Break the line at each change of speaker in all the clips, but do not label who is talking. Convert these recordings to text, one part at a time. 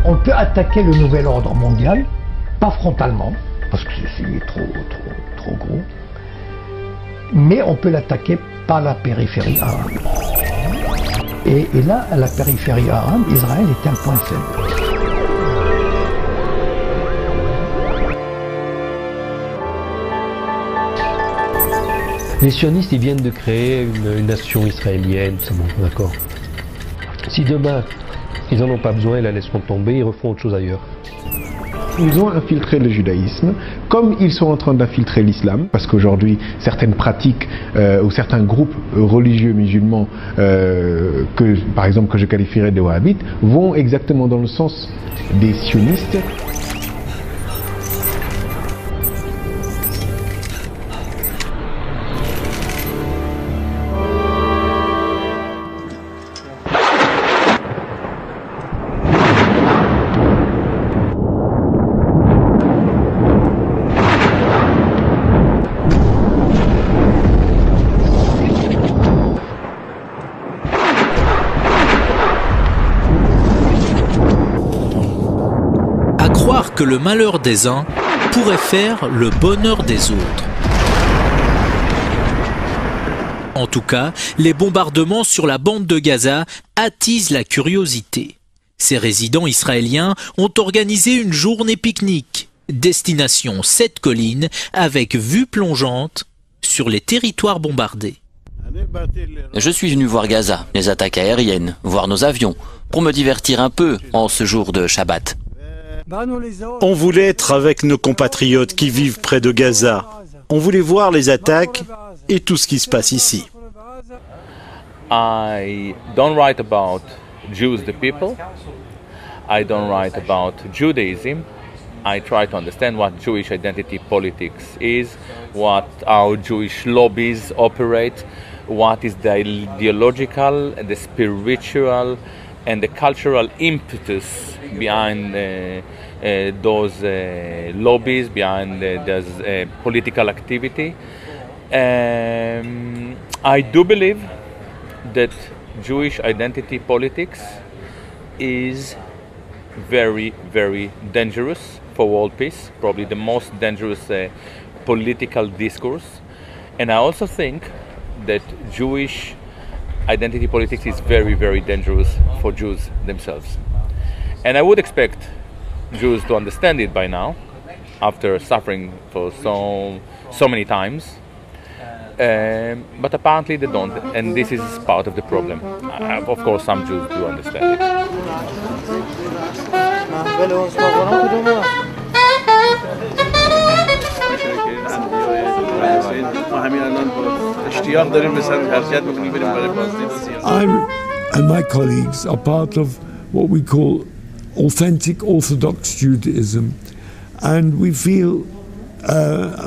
On peut attaquer le nouvel ordre mondial, pas frontalement, parce que c'est trop gros, mais on peut l'attaquer par la périphérie arabe. Et là, à la périphérie arabe, Israël est un point faible.
Les sionistes, ils viennent de créer une nation israélienne, c'est bon, d'accord. Si demain, ils n'en ont pas besoin, ils la laisseront tomber, ils referont autre chose ailleurs.
Ils ont infiltré le judaïsme, comme ils sont en train d'infiltrer l'islam, parce qu'aujourd'hui, certaines pratiques ou certains groupes religieux musulmans, par exemple que je qualifierais de wahhabites, vont exactement dans le sens des sionistes.
Que le malheur des uns pourrait faire le bonheur des autres. En tout cas, les bombardements sur la bande de Gaza attisent la curiosité. Ces résidents israéliens ont organisé une journée pique-nique, destination 7 collines avec vue plongeante sur les territoires bombardés.
Je suis venu voir Gaza, les attaques aériennes, voir nos avions, pour me divertir un peu en ce jour de Shabbat.
On voulait être avec nos compatriotes qui vivent près de Gaza. On voulait voir les attaques et tout ce qui se passe ici.
I don't write about Jews, the people. I don't write about Judaism. I try to understand what Jewish identity politics is, how Jewish lobbies operate, what is the ideological, the spiritual, and the cultural impetus behind those lobbies, behind those political activity. I do believe that Jewish identity politics is very, very dangerous for world peace, probably the most dangerous political discourse. And I also think that Jewish identity politics is very, very dangerous for Jews themselves. And I would expect Jews to understand it by now, after suffering for so many times. But apparently they don't, and this is part of the problem. Of course, some Jews do understand it.
I and my colleagues are part of what we call authentic Orthodox Judaism, and we feel,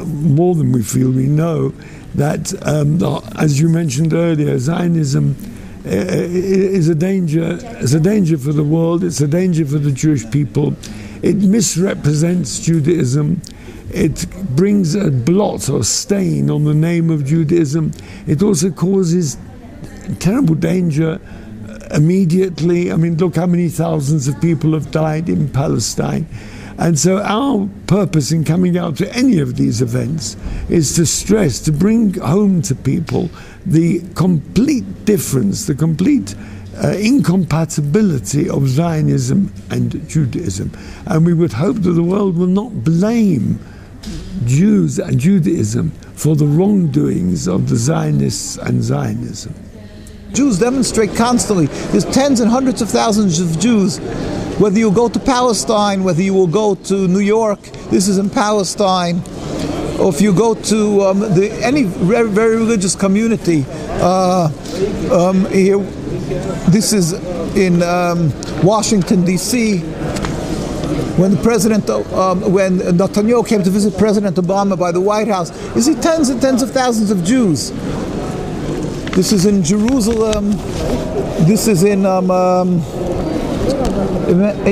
more than we feel, we know that, as you mentioned earlier, Zionism is a danger. It's a danger for the world. It's a danger for the Jewish people. It misrepresents Judaism. It brings a blot or stain on the name of Judaism. It also causes terrible danger immediately. I mean, look how many thousands of people have died in Palestine. And so our purpose in coming out to any of these events is to stress, to bring home to people the complete difference, the complete incompatibility of Zionism and Judaism. And we would hope that the world will not blame Jews and Judaism for the wrongdoings of the Zionists and Zionism.
Jews demonstrate constantly. There's tens and hundreds of thousands of Jews. Whether you go to Palestine, whether you will go to New York, this is in Palestine, or if you go to any very religious community, here, this is in Washington, D.C., when the president, when Netanyahu came to visit President Obama by the White House, you see tens and tens of thousands of Jews. This is in Jerusalem. This is in,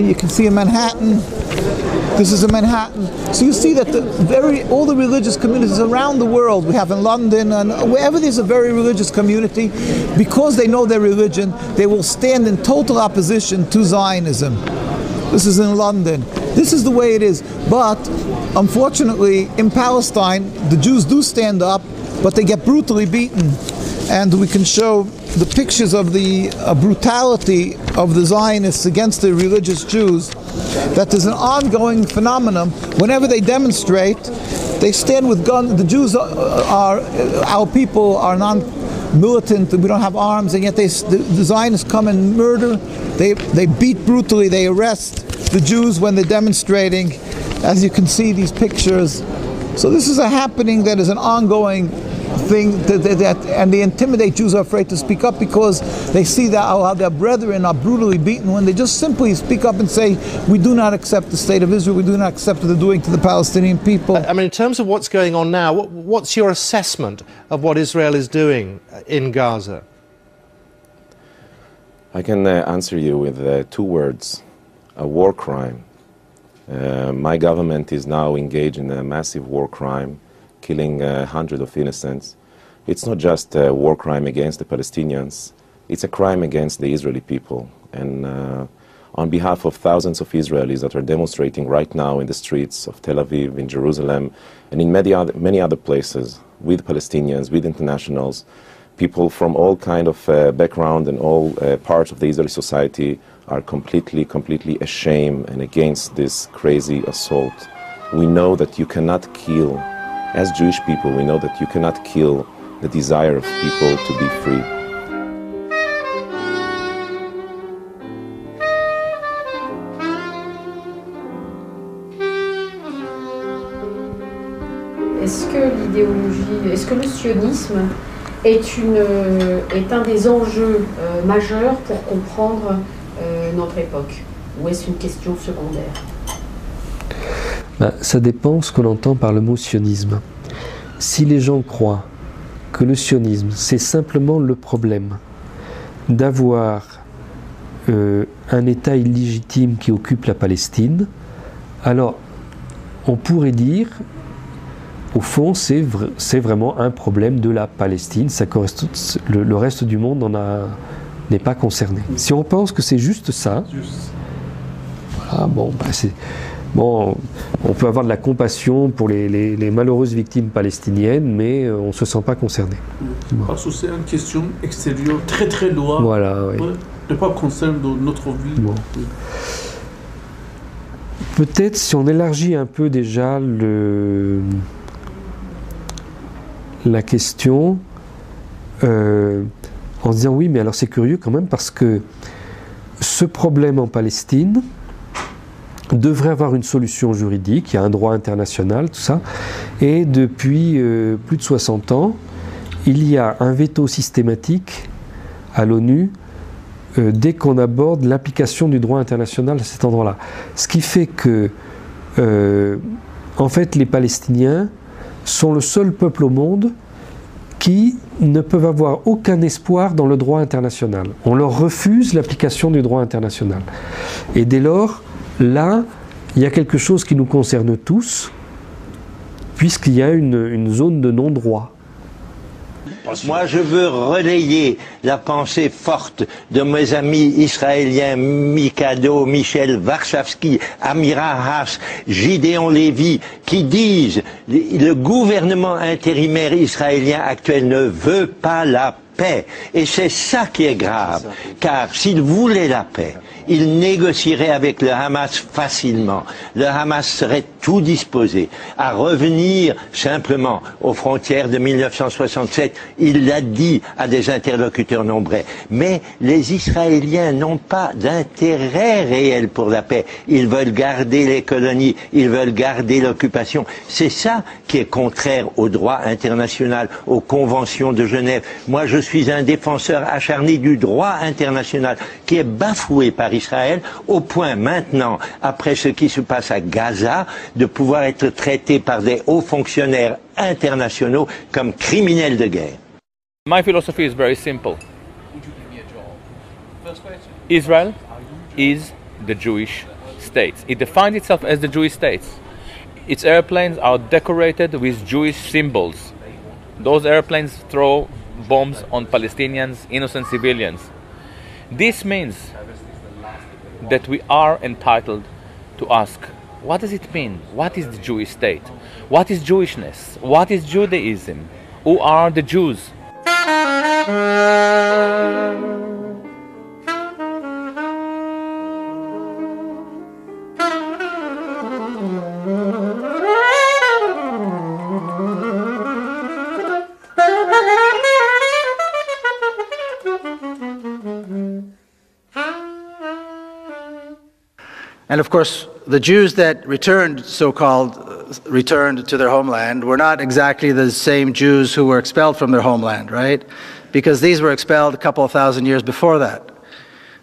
you can see in Manhattan. This is in Manhattan. So you see that all the religious communities around the world, we have in London, and wherever there's a very religious community, because they know their religion, they will stand in total opposition to Zionism. This is in London. This is the way it is. But unfortunately, in Palestine, the Jews do stand up, but they get brutally beaten. And we can show the pictures of the brutality of the Zionists against the religious Jews, that there's an ongoing phenomenon. Whenever they demonstrate, they stand with guns. The Jews our people are non-militant, we don't have arms, and yet the Zionists come and murder. They beat brutally, they arrest the Jews when they're demonstrating, as you can see these pictures. So this is a happening that is an ongoing thing, and they intimidate. Jews are afraid to speak up because they see that how their brethren are brutally beaten, when they just simply speak up and say, we do not accept the state of Israel, we do not accept what they're doing to the Palestinian people.
I mean, in terms of what's going on now, what's your assessment of what Israel is doing in Gaza?
I can answer you with 2 words: a war crime. My government is now engaged in a massive war crime, killing hundreds of innocents. It's not just a war crime against the Palestinians, it's a crime against the Israeli people. And on behalf of thousands of Israelis that are demonstrating right now in the streets of Tel Aviv, in Jerusalem, and in many other places, with Palestinians, with internationals, people from all kind of background and all parts of the Israeli society are completely ashamed and against this crazy assault. We know that you cannot kill, as Jewish people, we know that you cannot kill the desire of people to be free.
Est-ce que le sionisme est un des enjeux majeurs pour comprendre notre époque, ou est-ce une question secondaire?
Ça dépend ce qu'on entend par le mot sionisme. Si les gens croient que le sionisme, c'est simplement le problème d'avoir un État illégitime qui occupe la Palestine, alors on pourrait dire, au fond, c'est vraiment un problème de la Palestine. Le reste du monde n'est pas concerné. Si on pense que c'est juste ça, voilà, bon, on peut avoir de la compassion pour les malheureuses victimes palestiniennes, mais on ne se sent pas concerné.
Parce que c'est une question extérieure très loin,
voilà, oui.
Ne pas concerner notre vie.
Bon. Peut-être si on élargit un peu déjà la question, en se disant oui, mais alors c'est curieux quand même, parce que ce problème en Palestine devrait avoir une solution juridique, il y a un droit international, tout ça, et depuis plus de 60 ans, il y a un veto systématique à l'ONU dès qu'on aborde l'application du droit international à cet endroit-là. Ce qui fait que, en fait, les Palestiniens sont le seul peuple au monde qui ne peuvent avoir aucun espoir dans le droit international. On leur refuse l'application du droit international. Et dès lors, là, il y a quelque chose qui nous concerne tous, puisqu'il y a une zone de non-droit.
Moi, je veux relayer la pensée forte de mes amis israéliens Mikado, Michel Warshawski, Amira Haas, Gideon Lévy, qui disent le gouvernement intérimaire israélien actuel ne veut pas la paix. Et c'est ça qui est grave, car s'il voulait la paix, il négocierait avec le Hamas facilement. Le Hamas serait tout disposé à revenir simplement aux frontières de 1967. Il l'a dit à des interlocuteurs nombreux. Mais les Israéliens n'ont pas d'intérêt réel pour la paix. Ils veulent garder les colonies, ils veulent garder l'occupation. C'est ça qui est contraire au droit international, aux conventions de Genève. Moi, je suis un défenseur acharné du droit international qui est bafoué par Israël, au point maintenant, après ce qui se passe à Gaza, de pouvoir être traité par des hauts fonctionnaires internationaux comme criminels de guerre.
My philosophy is very simple. Israel is the Jewish state. It defines itself as the Jewish state. Its airplanes are decorated with Jewish symbols. Those airplanes throw bombs on Palestinians, innocent civilians. This means that we are entitled to ask, what does it mean? What is the Jewish state? What is Jewishness? What is Judaism? Who are the Jews?
And of course, the Jews that returned, so-called, returned to their homeland were not exactly the same Jews who were expelled from their homeland, right? Because these were expelled a couple of thousand years before that.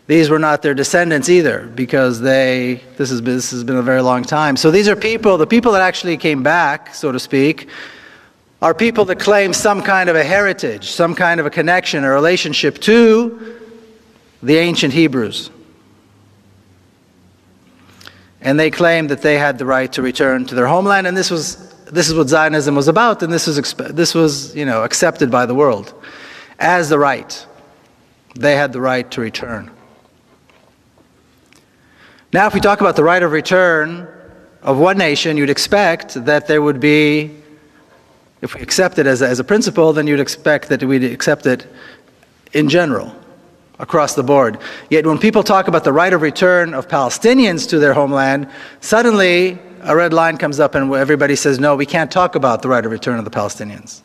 These were not their descendants either, because this has been a very long time. So these are people, the people that actually came back, so to speak, are people that claim some kind of a heritage, some kind of a connection, a relationship to the ancient Hebrews. And they claimed that they had the right to return to their homeland, and this is what Zionism was about, and this was accepted by the world as the right. They had the right to return. Now, if we talk about the right of return of one nation, you'd expect that there would be, if we accept it as a principle, then you'd expect that we'd accept it in general, across the board. Yet when people talk about the right of return of Palestinians to their homeland, suddenly a red line comes up and everybody says, no, we can't talk about the right of return of the Palestinians.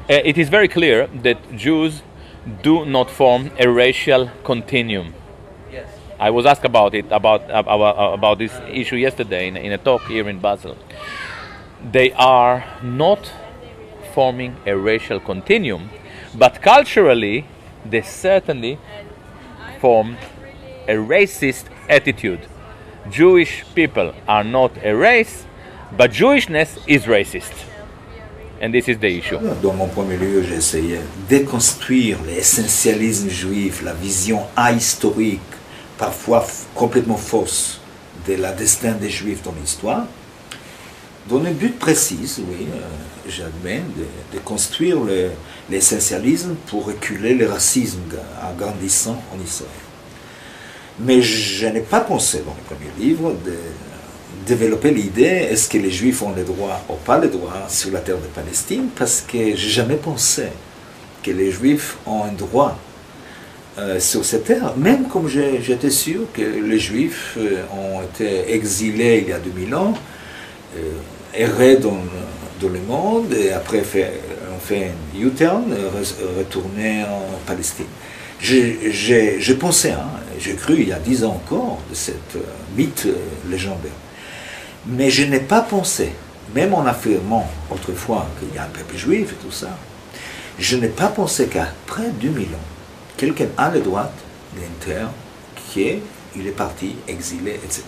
It is very clear that Jews do not form a racial continuum. Yes. I was asked about this issue yesterday in a talk here in Basel. They are not forming a racial continuum, but culturally they certainly form a racist attitude. Jewish people are not a race, but Jewishness is racist. And this is the issue.
Dans mon premier lieu, j'ai essayé de déconstruire l'essentialisme juif, la vision ahistorique, parfois complètement fausse, de la destin des Juifs dans l'histoire, dans un but précis, oui, j'admets, de construire l'essentialisme pour reculer le racisme grandissant en Israël. Mais je n'ai pas pensé dans le premier livre de développer l'idée, est-ce que les Juifs ont le droit ou pas le droit sur la terre de Palestine, parce que j'ai jamais pensé que les Juifs ont un droit sur cette terre, même comme j'étais sûr que les Juifs ont été exilés il y a 2000 ans, errés dans le monde, et après on fait un U-turn, retourner en Palestine. J'ai pensé, j'ai cru il y a 10 ans encore de cette mythe légendaire. Mais je n'ai pas pensé, même en affirmant autrefois qu'il y a un peuple juif et tout ça, je n'ai pas pensé qu'après 2000 ans, quelqu'un a le droit d'une terre qu'il est parti, exilé, etc.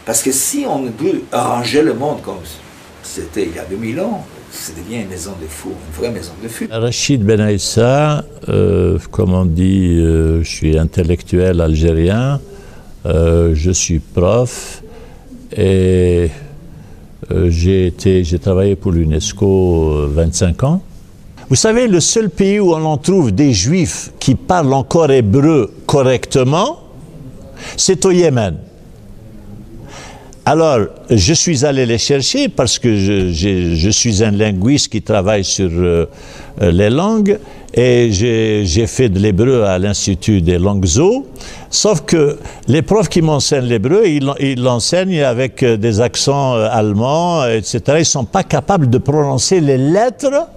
Parce que si on veut arranger le monde comme c'était il y a 2000 ans, ça devient une maison de fous, une vraie maison de fous.
Rachid Ben Aissa, comme on dit, je suis intellectuel algérien, je suis prof et j'ai travaillé pour l'UNESCO 25 ans. Vous savez, le seul pays où on en trouve des juifs qui parlent encore hébreu correctement, c'est au Yémen. Alors, je suis allé les chercher parce que je suis un linguiste qui travaille sur les langues et j'ai fait de l'hébreu à l'Institut des langues zo. Sauf que les profs qui m'enseignent l'hébreu, ils l'enseignent avec des accents allemands, etc. Ils ne sont pas capables de prononcer les lettres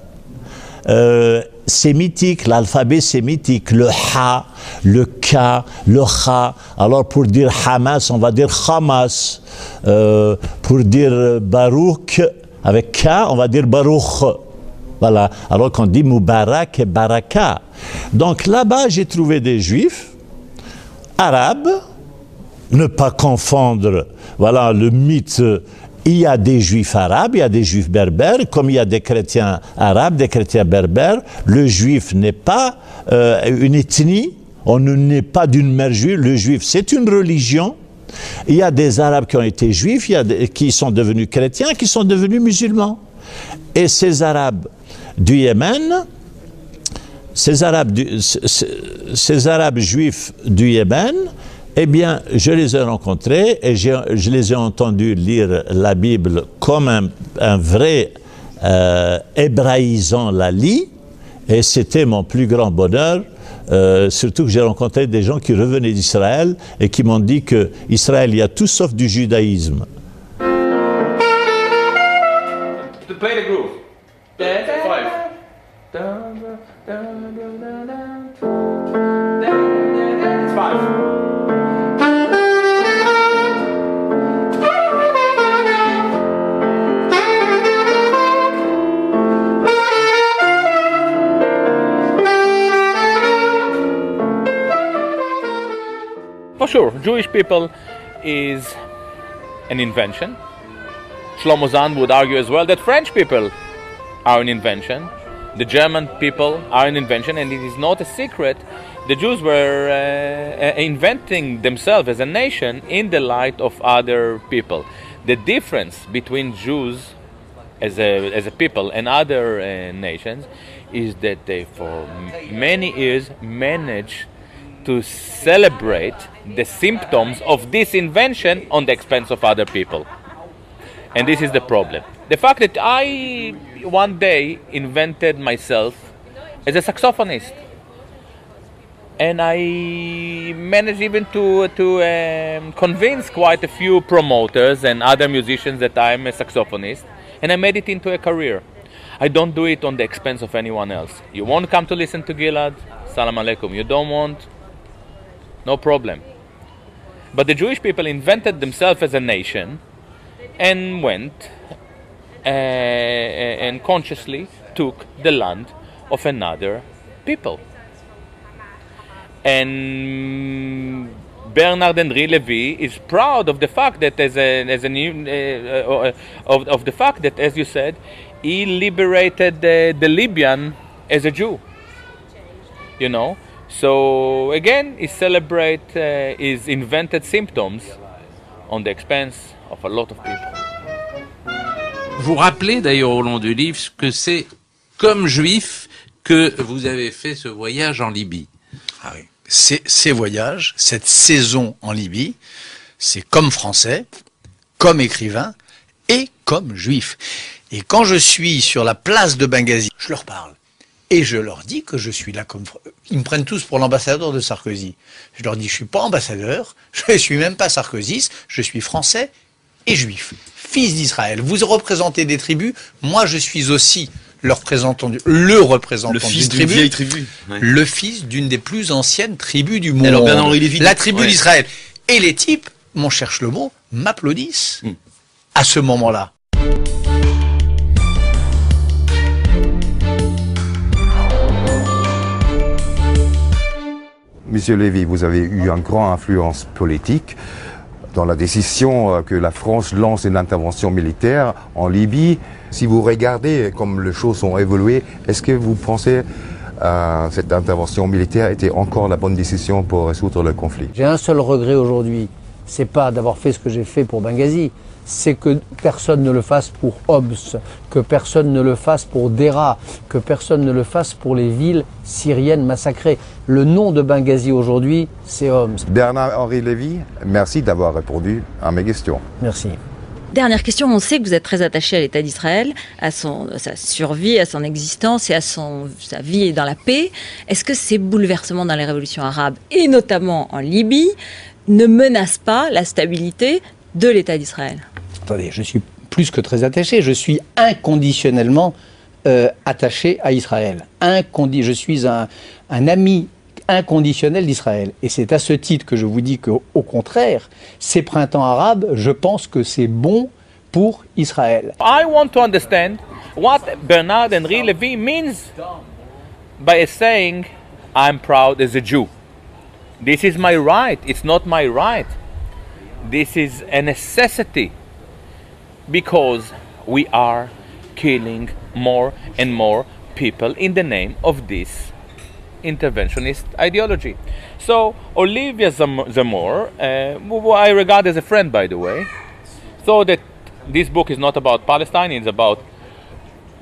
sémitique, l'alphabet sémitique, le ha, le ka, le kha. Alors pour dire Hamas, on va dire Hamas. Pour dire Baruch, avec K, on va dire Baruch. Voilà. Alors qu'on dit Mubarak et Baraka. Donc là-bas, j'ai trouvé des juifs arabes, ne pas confondre, voilà, le mythe. Il y a des juifs arabes, il y a des juifs berbères, comme il y a des chrétiens arabes, des chrétiens berbères. Le juif n'est pas une ethnie, on ne naît pas d'une mère juive. Le juif, c'est une religion. Il y a des arabes qui ont été juifs, il y a qui sont devenus chrétiens, qui sont devenus musulmans. Et ces arabes du Yémen, ces arabes juifs du Yémen, Eh bien, je les ai rencontrés et je les ai entendus lire la Bible comme un vrai hébraïsant la lit, et c'était mon plus grand bonheur, surtout que j'ai rencontré des gens qui revenaient d'Israël et qui m'ont dit qu'Israël, il y a tout sauf du judaïsme.
To play the groove. Five. It's five. For sure, Jewish people is an invention. Shlomo Zahn would argue as well that French people are an invention. The German people are an invention, and it is not a secret. The Jews were inventing themselves as a nation in the light of other people. The difference between Jews as a people and other nations is that they for many years managed to celebrate the symptoms of this invention on the expense of other people. And this is the problem. The fact that I one day invented myself as a saxophonist, and I managed even to convince quite a few promoters and other musicians that I'm a saxophonist, and I made it into a career. I don't do it on the expense of anyone else. You want to come to listen to Gilad? Salam alaikum. You don't want? No problem. But the Jewish people invented themselves as a nation and went and consciously took the land of another people. And Bernard Henri Lévy is proud of the fact that as you said, he liberated the Libyan as a Jew. You know, so again, he celebrates his invented symptoms on the expense of a lot of people.
Vous rappelez d'ailleurs au long du livre que c'est comme juif que vous avez fait ce voyage en Libye.
Ah oui. Ces voyages, cette saison en Libye, c'est comme français, comme écrivain et comme juif. Et quand je suis sur la place de Benghazi, je leur parle. Et je leur dis que je suis là comme... Ils me prennent tous pour l'ambassadeur de Sarkozy. Je leur dis, je suis pas ambassadeur, je suis même pas sarkozyste, je suis français et juif. Fils d'Israël. Vous représentez des tribus, moi je suis aussi le représentant d'une vieille tribu. Ouais. Le fils d'une des plus anciennes tribus du monde. Alors, la tribu d'Israël. Et les types, mon cher Shlomo, m'applaudissent à ce moment-là.
Monsieur Lévy, vous avez eu une grande influence politique dans la décision que la France lance une intervention militaire en Libye. Si vous regardez comme les choses ont évolué, est-ce que vous pensez que cette intervention militaire était encore la bonne décision pour résoudre le conflit?
J'ai un seul regret aujourd'hui, c'est pas d'avoir fait ce que j'ai fait pour Benghazi, c'est que personne ne le fasse pour Homs, que personne ne le fasse pour Deraa, que personne ne le fasse pour les villes syriennes massacrées. Le nom de Benghazi aujourd'hui, c'est Homs.
Bernard-Henri Lévy, merci d'avoir répondu à mes questions.
Merci.
Dernière question, on sait que vous êtes très attaché à l'État d'Israël, à sa survie, à son existence et à sa vie dans la paix. Est-ce que ces bouleversements dans les révolutions arabes, et notamment en Libye, ne menacent pas la stabilité de l'État d'Israël?
Attendez, je suis plus que très attaché, je suis inconditionnellement attaché à Israël. Je suis un ami inconditionnel d'Israël. Et c'est à ce titre que je vous dis qu'au contraire, ces printemps arabes, je pense que c'est bon pour Israël.
I want to understand what Bernard-Henri Lévy means by saying, I'm proud as a Jew. This is my right, it's not my right. This is a necessity because we are killing more and more people in the name of this interventionist ideology. So Olivia Zamor, who I regard as a friend, by the way, thought that this book is not about Palestine, it's about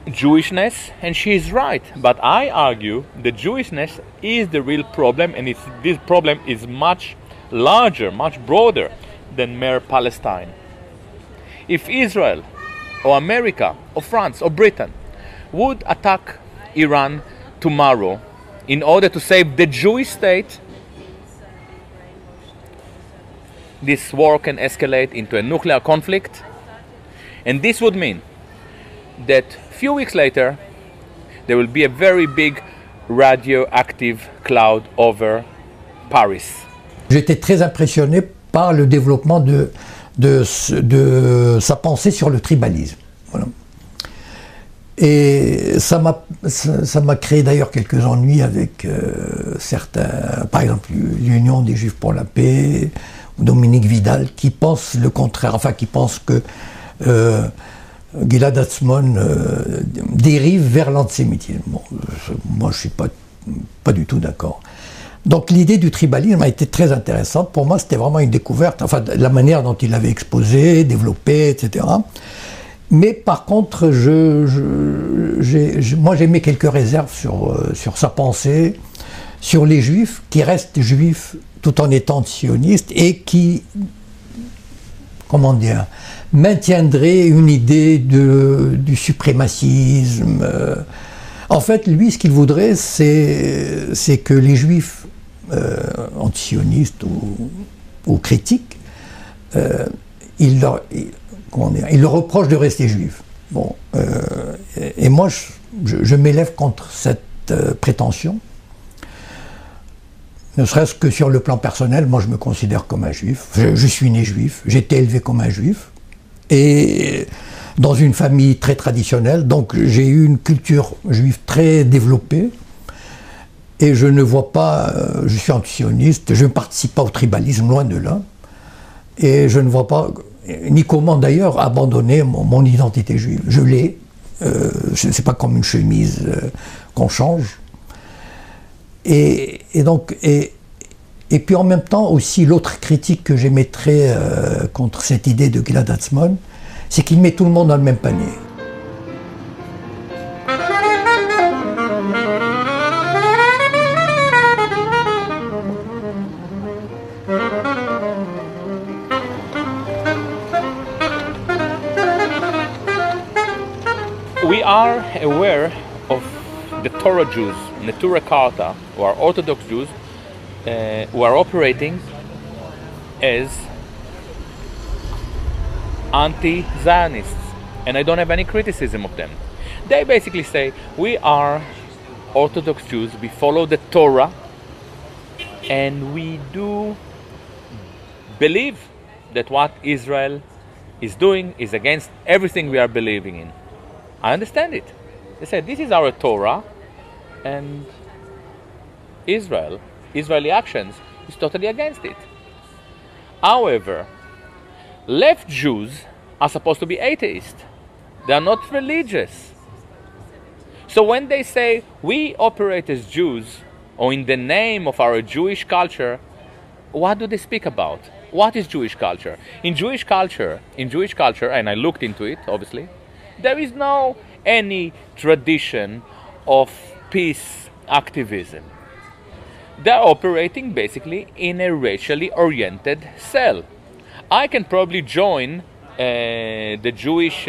Jewishness, and she is right. But I argue that Jewishness is the real problem, and this problem is much larger, much broader than mere Palestine. If Israel or America or France or Britain would attack Iran tomorrow in order to save the Jewish state, this war can escalate into a nuclear conflict, and this would mean that a few weeks later there will be a very big radioactive cloud over Paris.
J'étais très impressionné par le développement de sa pensée sur le tribalisme. Voilà. Et ça m'a créé d'ailleurs quelques ennuis avec certains, par exemple l'Union des Juifs pour la paix, ou Dominique Vidal, qui pense le contraire, enfin qui pense que Gilad Atzmon dérive vers l'antisémitisme. Bon, moi je ne suis pas du tout d'accord. Donc l'idée du tribalisme a été très intéressante. Pour moi, c'était vraiment une découverte, enfin la manière dont il l'avait exposé, développé, etc. Mais par contre, moi j'ai mis quelques réserves sur sa pensée, sur les juifs qui restent juifs tout en étant sionistes et qui, comment dire, maintiendraient une idée du suprémacisme. En fait, lui, ce qu'il voudrait, c'est que les juifs anti-sionistes ou critiques, il leur reproche de rester juifs. Bon, et moi, je m'élève contre cette prétention, ne serait-ce que sur le plan personnel. Moi, je me considère comme un juif. Je suis né juif, j'ai été élevé comme un juif, et dans une famille très traditionnelle, donc j'ai eu une culture juive très développée. Et je ne vois pas, je suis antisioniste, je ne participe pas au tribalisme, loin de là. Et je ne vois pas, ni comment d'ailleurs, abandonner mon identité juive. Je l'ai, c'est pas comme une chemise qu'on change. Et puis en même temps aussi, l'autre critique que j'émettrais contre cette idée de Gilad Atzmon, c'est qu'il met tout le monde dans le même panier.
We are aware of the Torah Jews, Neturah Karta, who are Orthodox Jews, who are operating as anti-Zionists, and I don't have any criticism of them. They basically say, we are Orthodox Jews, we follow the Torah, and we do believe that what Israel is doing is against everything we are believing in. I understand it. They said, this is our Torah, and Israeli actions is totally against it. However, left Jews are supposed to be atheists. They are not religious. So when they say, we operate as Jews, or in the name of our Jewish culture, what do they speak about? What is Jewish culture? In Jewish culture, and I looked into it, obviously, there is no any tradition of peace activism. They're operating basically in a racially oriented cell. I can probably join the Jewish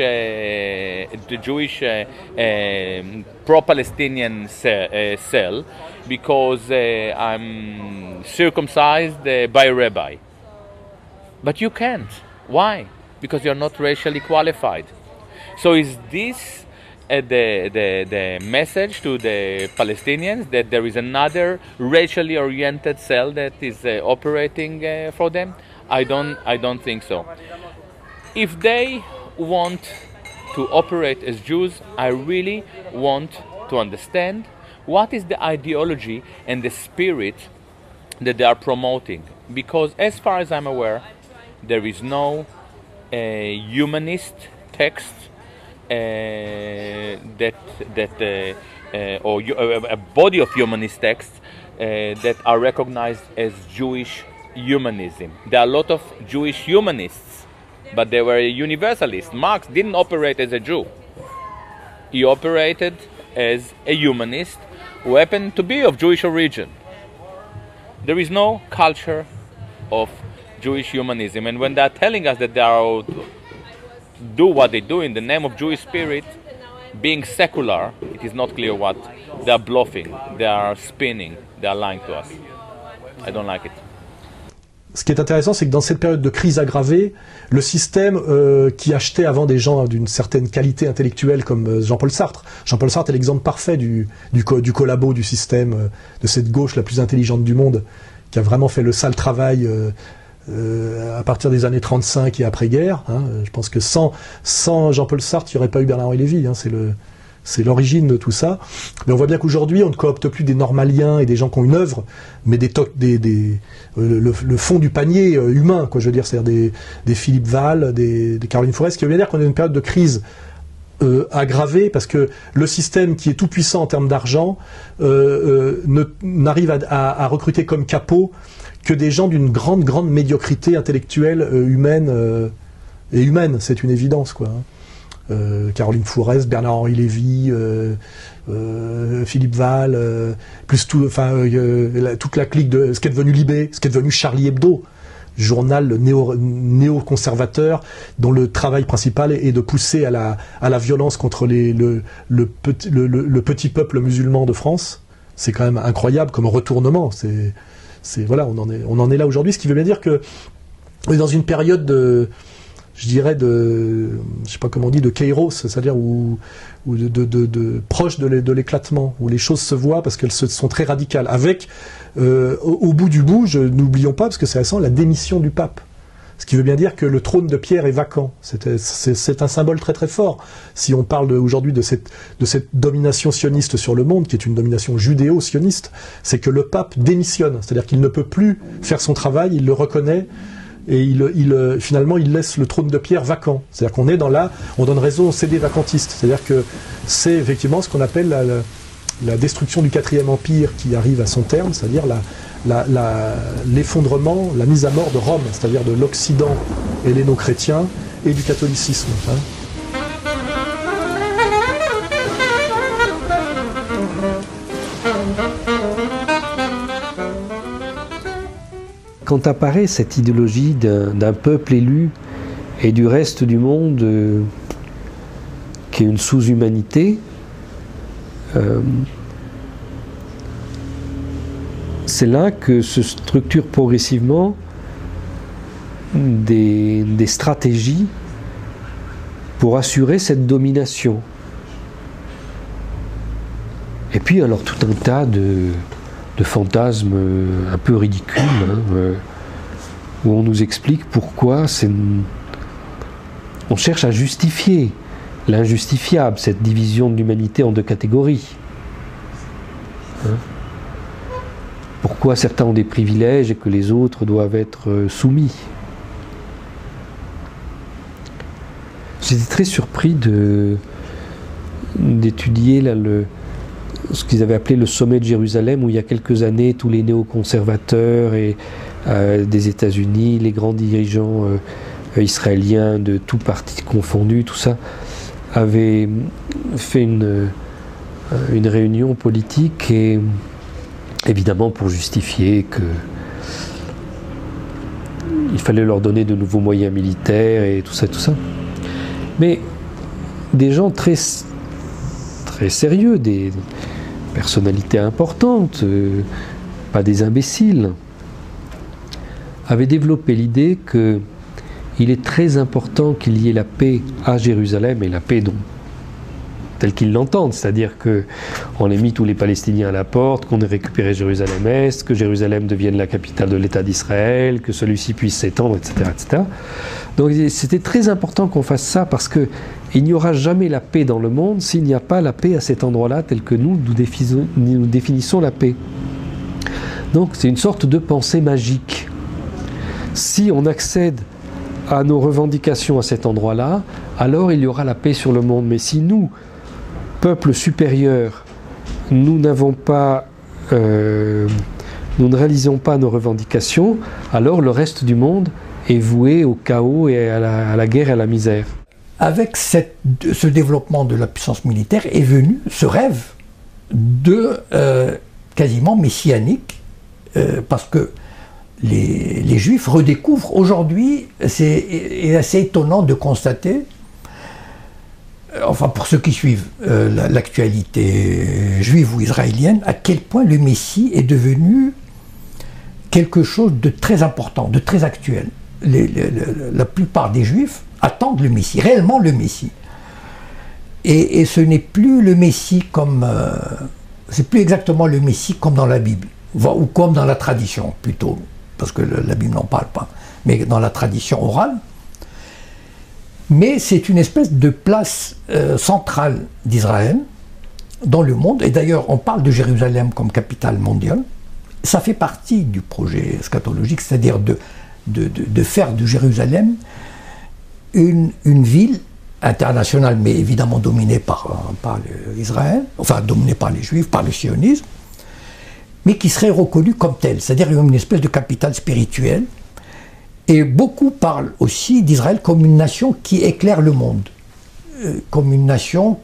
pro-Palestinian cell because I'm circumcised by a rabbi. But you can't. Why? Because you're not racially qualified. So is this the message to the Palestinians that there is another racially oriented cell that is operating for them? I don't think so. If they want to operate as Jews, I really want to understand what is the ideology and the spirit that they are promoting. Because as far as I'm aware, there is no humanist text or a body of humanist texts that are recognized as Jewish humanism. There are a lot of Jewish humanists, but they were universalists. Marx didn't operate as a Jew. He operated as a humanist who happened to be of Jewish origin. There is no culture of Jewish humanism. And when they're telling us that they are do what they do in the name of Jewish spirit, being secular, it is not clear what. They are bluffing, they are spinning, they are lying to us. I don't like it.
Ce qui est intéressant, c'est que dans cette période de crise aggravée, le système qui achetait avant des gens d'une certaine qualité intellectuelle comme Jean-Paul Sartre. Jean-Paul Sartre est l'exemple parfait du collabo du système, de cette gauche la plus intelligente du monde, qui a vraiment fait le sale travail à partir des années 35 et après-guerre. Hein. Je pense que sans Jean-Paul Sartre, il n'y aurait pas eu Bernard-Henri Lévy. Hein. C'est l'origine de tout ça. Mais on voit bien qu'aujourd'hui, on ne coopte plus des normaliens et des gens qui ont une œuvre, mais le fond du panier humain, quoi. Je veux dire, c'est-à-dire des Philippe Val, des Caroline Forest, ce qui veut dire qu'on est dans une période de crise aggravée, parce que le système qui est tout puissant en termes d'argent n'arrive à recruter comme capot que des gens d'une grande médiocrité intellectuelle, humaine, c'est une évidence, quoi. Caroline Forest, Bernard-Henri Lévy, Philippe Val, plus toute la clique de ce qui est devenu Libé, ce qui est devenu Charlie Hebdo, journal néo-conservateur dont le travail principal est de pousser à la violence contre le petit peuple musulman de France. C'est quand même incroyable comme retournement. Voilà, on en est là aujourd'hui, ce qui veut bien dire que on est dans une période de, je dirais, je sais pas comment on dit, de kairos, c'est-à-dire proche de l'éclatement, où les choses se voient parce qu'elles sont très radicales. Avec, au bout du bout, n'oublions pas, parce que c'est récent, la démission du pape. Ce qui veut bien dire que le trône de Pierre est vacant. C'est un symbole très très fort. Si on parle aujourd'hui de cette domination sioniste sur le monde, qui est une domination judéo-sioniste, c'est que le pape démissionne. C'est-à-dire qu'il ne peut plus faire son travail, il le reconnaît, et finalement il laisse le trône de Pierre vacant. C'est-à-dire qu'on est on donne raison aux CD vacantistes. C'est-à-dire que c'est effectivement ce qu'on appelle la destruction du 4e Empire qui arrive à son terme, c'est-à-dire l'effondrement, la mise à mort de Rome, c'est-à-dire de l'Occident helléno-chrétien et du catholicisme. Hein.
Quand apparaît cette idéologie d'un peuple élu et du reste du monde qui est une sous-humanité, c'est là que se structurent progressivement des stratégies pour assurer cette domination. Et puis alors tout un tas de fantasmes un peu ridicules, hein, où on nous explique pourquoi on cherche à justifier l'injustifiable, cette division de l'humanité en deux catégories. Hein? Pourquoi certains ont des privilèges et que les autres doivent être soumis. J'étais très surpris d'étudier là, ce qu'ils avaient appelé le sommet de Jérusalem, où il y a quelques années, tous les néoconservateurs et des États-Unis, les grands dirigeants israéliens de tous partis confondus, tout ça, avaient fait une réunion politique, et évidemment pour justifier qu'il fallait leur donner de nouveaux moyens militaires et tout ça. Mais des gens très sérieux, des personnalités importantes, pas des imbéciles, avaient développé l'idée qu'il est très important qu'il y ait la paix à Jérusalem, et la paix telle qu'ils l'entendent, c'est-à-dire qu'on ait mis tous les Palestiniens à la porte, qu'on ait récupéré Jérusalem-Est, que Jérusalem devienne la capitale de l'État d'Israël, que celui-ci puisse s'étendre, etc., etc. Donc c'était très important qu'on fasse ça, parce qu'il n'y aura jamais la paix dans le monde s'il n'y a pas la paix à cet endroit-là, tel que nous définissons la paix. Donc c'est une sorte de pensée magique. Si on accède à nos revendications à cet endroit-là, alors il y aura la paix sur le monde. Mais si nous, peuple supérieur, nous ne réalisons pas nos revendications, alors le reste du monde est voué au chaos et à la guerre et à la misère.
Avec ce développement de la puissance militaire est venu ce rêve quasiment messianique, parce que les Juifs redécouvrent aujourd'hui, c'est assez étonnant de constater, enfin pour ceux qui suivent l'actualité juive ou israélienne, à quel point le Messie est devenu quelque chose de très important, de très actuel. La plupart des Juifs attendent le Messie, réellement le Messie. Et ce n'est plus le Messie comme... c'est plus exactement le Messie comme dans la Bible, ou comme dans la tradition plutôt, parce que la Bible n'en parle pas, mais dans la tradition orale. Mais c'est une espèce de place centrale d'Israël dans le monde, et d'ailleurs on parle de Jérusalem comme capitale mondiale. Ça fait partie du projet eschatologique, c'est-à-dire de faire de Jérusalem une ville internationale, mais évidemment dominée par Israël, enfin dominée par les Juifs, par le sionisme, mais qui serait reconnue comme telle, c'est-à-dire une espèce de capitale spirituelle. Et beaucoup parlent aussi d'Israël comme une nation qui éclaire le monde, comme une nation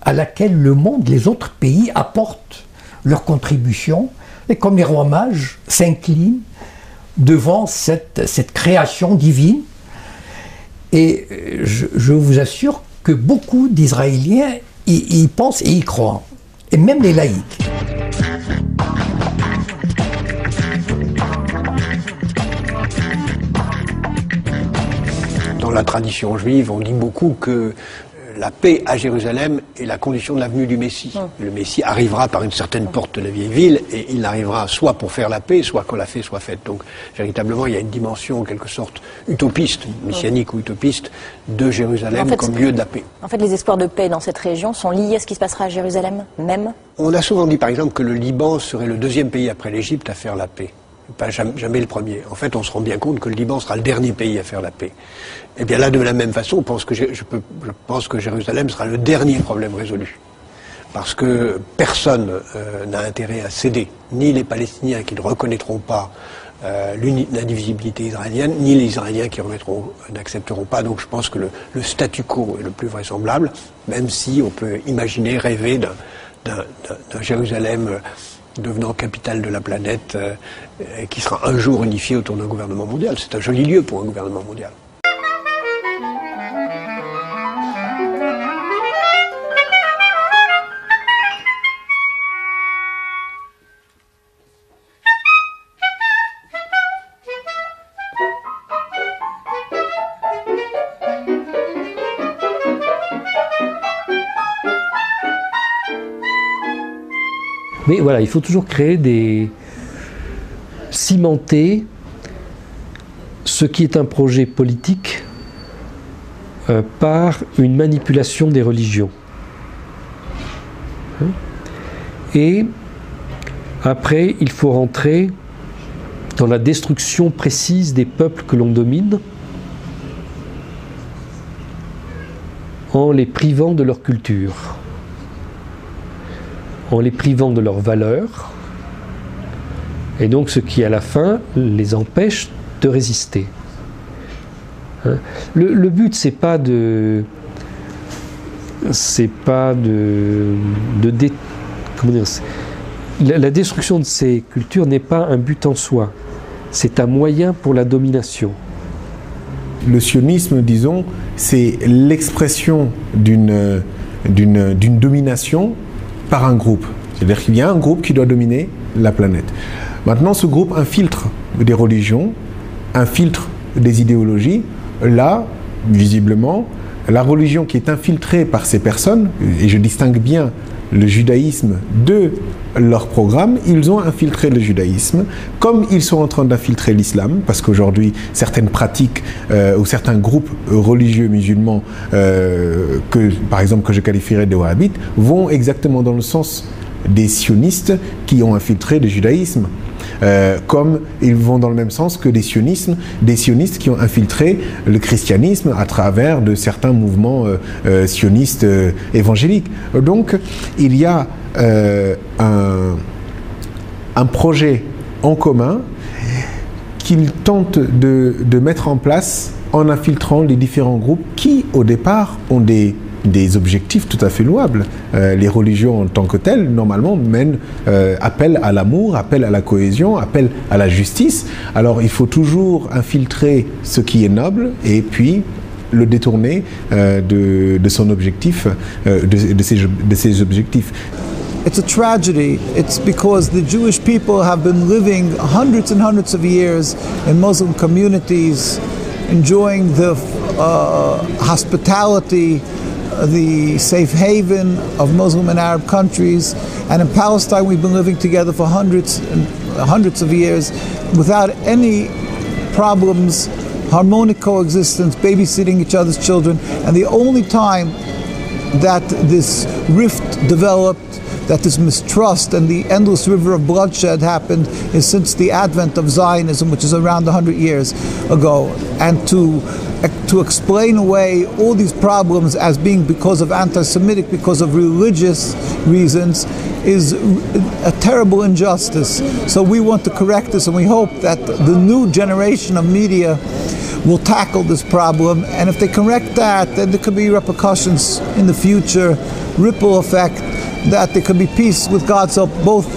à laquelle le monde, les autres pays apportent leur contribution, et comme les rois mages s'inclinent devant cette création divine. Et je vous assure que beaucoup d'Israéliens y pensent et y croient, et même les laïcs.
Dans la tradition juive, on dit beaucoup que la paix à Jérusalem est la condition de la venue du Messie. Le Messie arrivera par une certaine porte de la vieille ville, et il arrivera soit pour faire la paix, soit quand la paix soit faite. Donc, véritablement, il y a une dimension, en quelque sorte, utopiste, messianique ou utopiste, de Jérusalem comme lieu de la paix.
En fait, les espoirs de paix dans cette région sont liés à ce qui se passera à Jérusalem même.
On a souvent dit, par exemple, que le Liban serait le deuxième pays après l'Égypte à faire la paix. Pas jamais le premier. En fait, on se rend bien compte que le Liban sera le dernier pays à faire la paix. Et bien là, de la même façon, je pense que Jérusalem sera le dernier problème résolu. Parce que personne n'a intérêt à céder, ni les Palestiniens qui ne reconnaîtront pas l'indivisibilité israélienne, ni les Israéliens qui n'accepteront pas. Donc je pense que le statu quo est le plus vraisemblable, même si on peut imaginer, rêver d'un Jérusalem devenant capitale de la planète, qui sera un jour unifié autour d'un gouvernement mondial. C'est un joli lieu pour un gouvernement mondial.
Mais voilà, il faut toujours cimenter ce qui est un projet politique par une manipulation des religions. Et après, il faut rentrer dans la destruction précise des peuples que l'on domine, en les privant de leur culture, en les privant de leurs valeurs, et donc ce qui à la fin les empêche de résister. Le but c'est pas comment dire, la destruction de ces cultures n'est pas un but en soi, c'est un moyen pour la domination.
Le sionisme, disons, c'est l'expression d'une domination par un groupe. C'est-à-dire qu'il y a un groupe qui doit dominer la planète. Maintenant, ce groupe infiltre des religions, infiltre des idéologies. Là, visiblement, la religion qui est infiltrée par ces personnes, et je distingue bien le judaïsme de leur programme, ils ont infiltré le judaïsme, comme ils sont en train d'infiltrer l'islam, parce qu'aujourd'hui, certaines pratiques ou certains groupes religieux musulmans, par exemple que je qualifierais de wahhabites, vont exactement dans le sens des sionistes qui ont infiltré le judaïsme. Comme ils vont dans le même sens que des sionistes qui ont infiltré le christianisme à travers de certains mouvements sionistes évangéliques. Donc, il y a un projet en commun qu'ils tentent de mettre en place en infiltrant les différents groupes qui, au départ, ont des des objectifs tout à fait louables. Les religions en tant que telles, normalement, appellent à l'amour, appellent à la cohésion, appellent à la justice. Alors il faut toujours infiltrer ce qui est noble et puis le détourner de son objectif, de ses objectifs.
It's a tragedy. It's because the Jewish people have been living hundreds and hundreds of years in Muslim communities, enjoying the hospitality, the safe haven of Muslim and Arab countries. And in Palestine, we've been living together for hundreds and hundreds of years without any problems, harmonic coexistence, babysitting each other's children. And the only time that this rift developed, that this mistrust and the endless river of bloodshed happened, is since the advent of Zionism, which is around 100 years ago. And to explain away all these problems as being because of anti-Semitic, because of religious reasons, is a terrible injustice. So we want to correct this, and we hope that the new generation of media will tackle this problem, and if they correct that, then there could be repercussions in the future, ripple effect, that there could be peace with God's help, both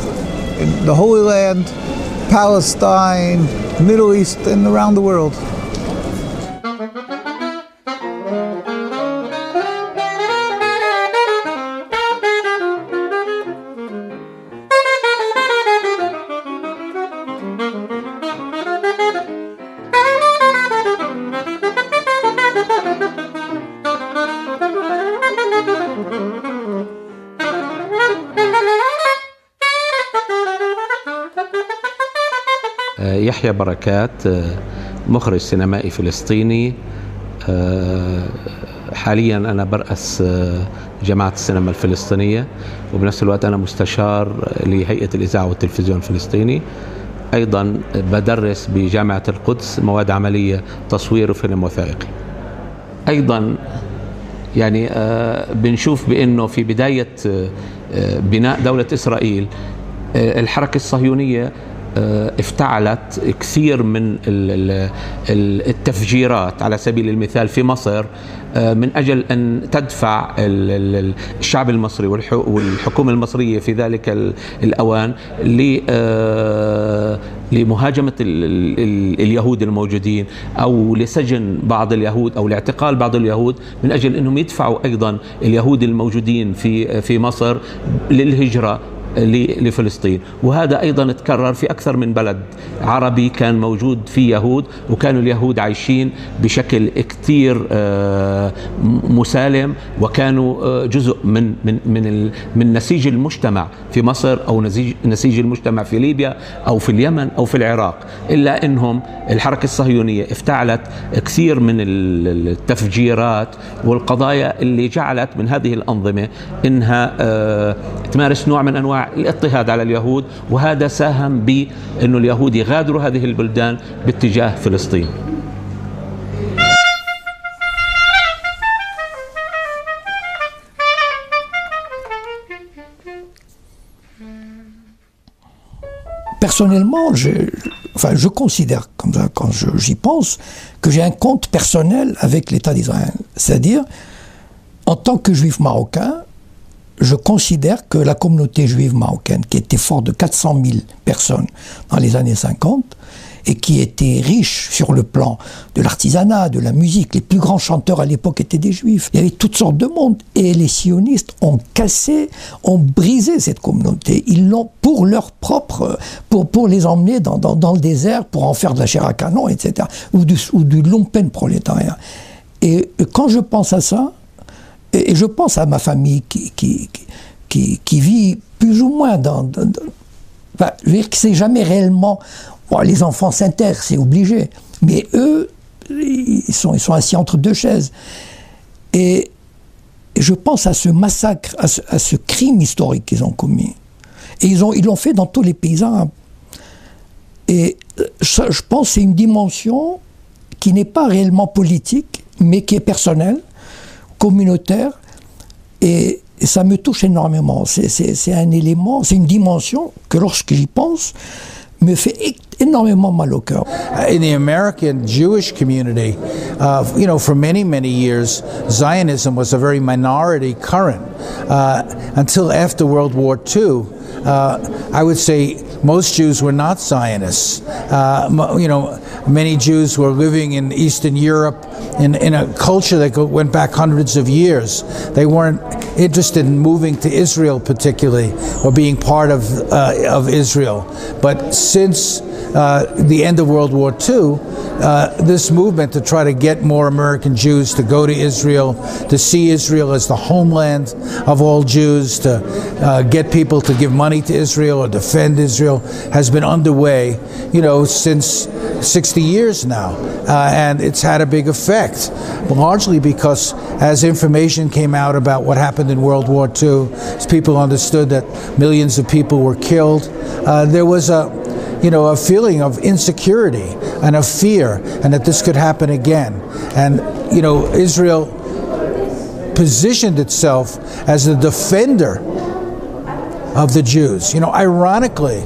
in the Holy Land, Palestine, Middle East, and around the world.
يحيى بركات مخرج سينمائي فلسطيني. حاليا أنا برأس جماعة السينما الفلسطينية، وبنفس الوقت أنا مستشار لهيئة الإذاعة والتلفزيون الفلسطيني. أيضا بدرس بجامعة القدس مواد عملية تصوير وفيلم وثائقي. أيضا يعني بنشوف بأنه في بداية بناء دولة إسرائيل الحركة الصهيونية افتعلت كثير من التفجيرات على سبيل المثال في مصر من أجل أن تدفع الشعب المصري والحكومة المصرية في ذلك الأوان لمهاجمة اليهود الموجودين أو لسجن بعض اليهود أو لاعتقال بعض اليهود من أجل أنهم يدفعوا أيضا اليهود الموجودين في مصر للهجرة لفلسطين. وهذا أيضا تكرر في أكثر من بلد عربي كان موجود فيه يهود، وكانوا اليهود عايشين بشكل كثير مسالم، وكانوا جزء من نسيج المجتمع في مصر أو نسيج المجتمع في ليبيا أو في اليمن أو في العراق. إلا أنهم الحركة الصهيونية افتعلت كثير من التفجيرات والقضايا اللي جعلت من هذه الأنظمة إنها تمارس نوع من أنواع الاضطهاد على اليهود، وهذا ساهم بأنه اليهود يغادروا هذه البلدان باتجاه فلسطين.
Personnellement, je considère, comme ça, quand j'y pense, que j'ai un compte personnel avec l'État d'Israël. C'est-à-dire, en tant que juif marocain, je considère que la communauté juive marocaine, qui était forte de 400 000 personnes dans les années 50, et qui était riche sur le plan de l'artisanat, de la musique, les plus grands chanteurs à l'époque étaient des juifs. Il y avait toutes sortes de monde, et les sionistes ont cassé, ont brisé cette communauté. Ils l'ont pour leur propre, pour les emmener dans le désert, pour en faire de la chair à canon, etc., ou du lumpen prolétariat. Et quand je pense à ça, et je pense à ma famille qui vit plus ou moins enfin, je veux dire que c'est jamais réellement... Bon, les enfants s'intègrent, c'est obligé. Mais eux, ils sont assis entre deux chaises. Et je pense à ce massacre, à ce crime historique qu'ils ont commis. Et ils l'ont fait dans tous les pays arabes. Et ça, je pense que c'est une dimension qui n'est pas réellement politique, mais qui est personnelle, communautaire, et ça me touche énormément. C'est un élément, c'est une dimension que lorsque j'y pense, me fait énormément mal au cœur.
In the American Jewish community, for many years, Zionism was a very minority current. Until after World War II, I would say most Jews were not Zionists. Many Jews were living in Eastern Europe in a culture that went back hundreds of years. They weren't interested in moving to Israel particularly, or being part of Israel. But since the end of World War II, this movement to try to get more American Jews to go to Israel, to see Israel as the homeland of all Jews, to get people to give money to Israel or defend Israel, has been underway, since 60 years now. And it's had a big effect, largely because as information came out about what happened in World War II, as people understood that millions of people were killed, there was a feeling of insecurity and of fear, and that this could happen again. And, Israel positioned itself as a defender of the Jews. Ironically,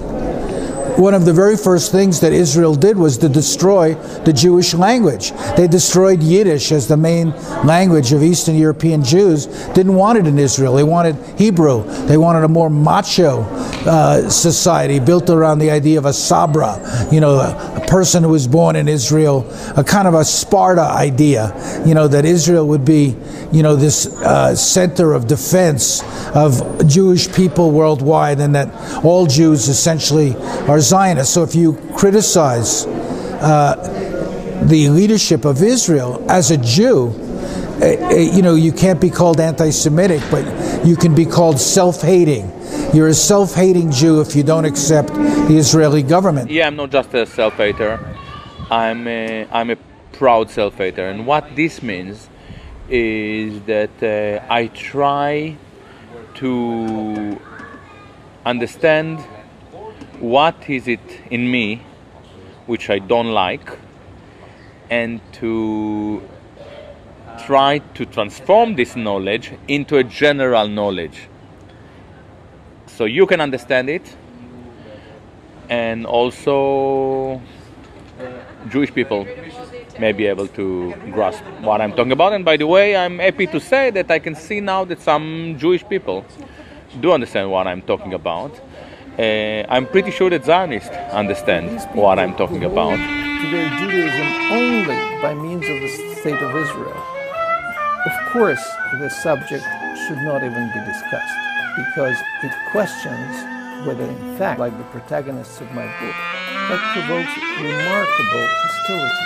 one of the very first things that Israel did was to destroy the Jewish language. They destroyed Yiddish as the main language of Eastern European Jews. Didn't want it in Israel. They wanted Hebrew. They wanted a more macho society built around the idea of a Sabra, a person who was born in Israel, a kind of a Sparta idea, that Israel would be, this center of defense of Jewish people worldwide, and that all Jews essentially are Zionists. So if you criticize the leadership of Israel as a Jew, you can't be called anti-Semitic, but you can be called self-hating. You're a self-hating Jew if you don't accept the Israeli government.
Yeah, I'm not just a self-hater. I'm a proud self-hater, and what this means is that I try to understand what is it in me which I don't like, and to try to transform this knowledge into a general knowledge, so you can understand it, and also Jewish people may be able to grasp what I'm talking about. And by the way, I'm happy to say that I can see now that some Jewish people do understand what I'm talking about. I'm pretty sure that Zionists understand what I'm talking about.
To their Judaism only by means of the State of Israel. Of course, the subject should not even be discussed, because it questions whether in fact, like the protagonists of my book, that provokes remarkable hostility.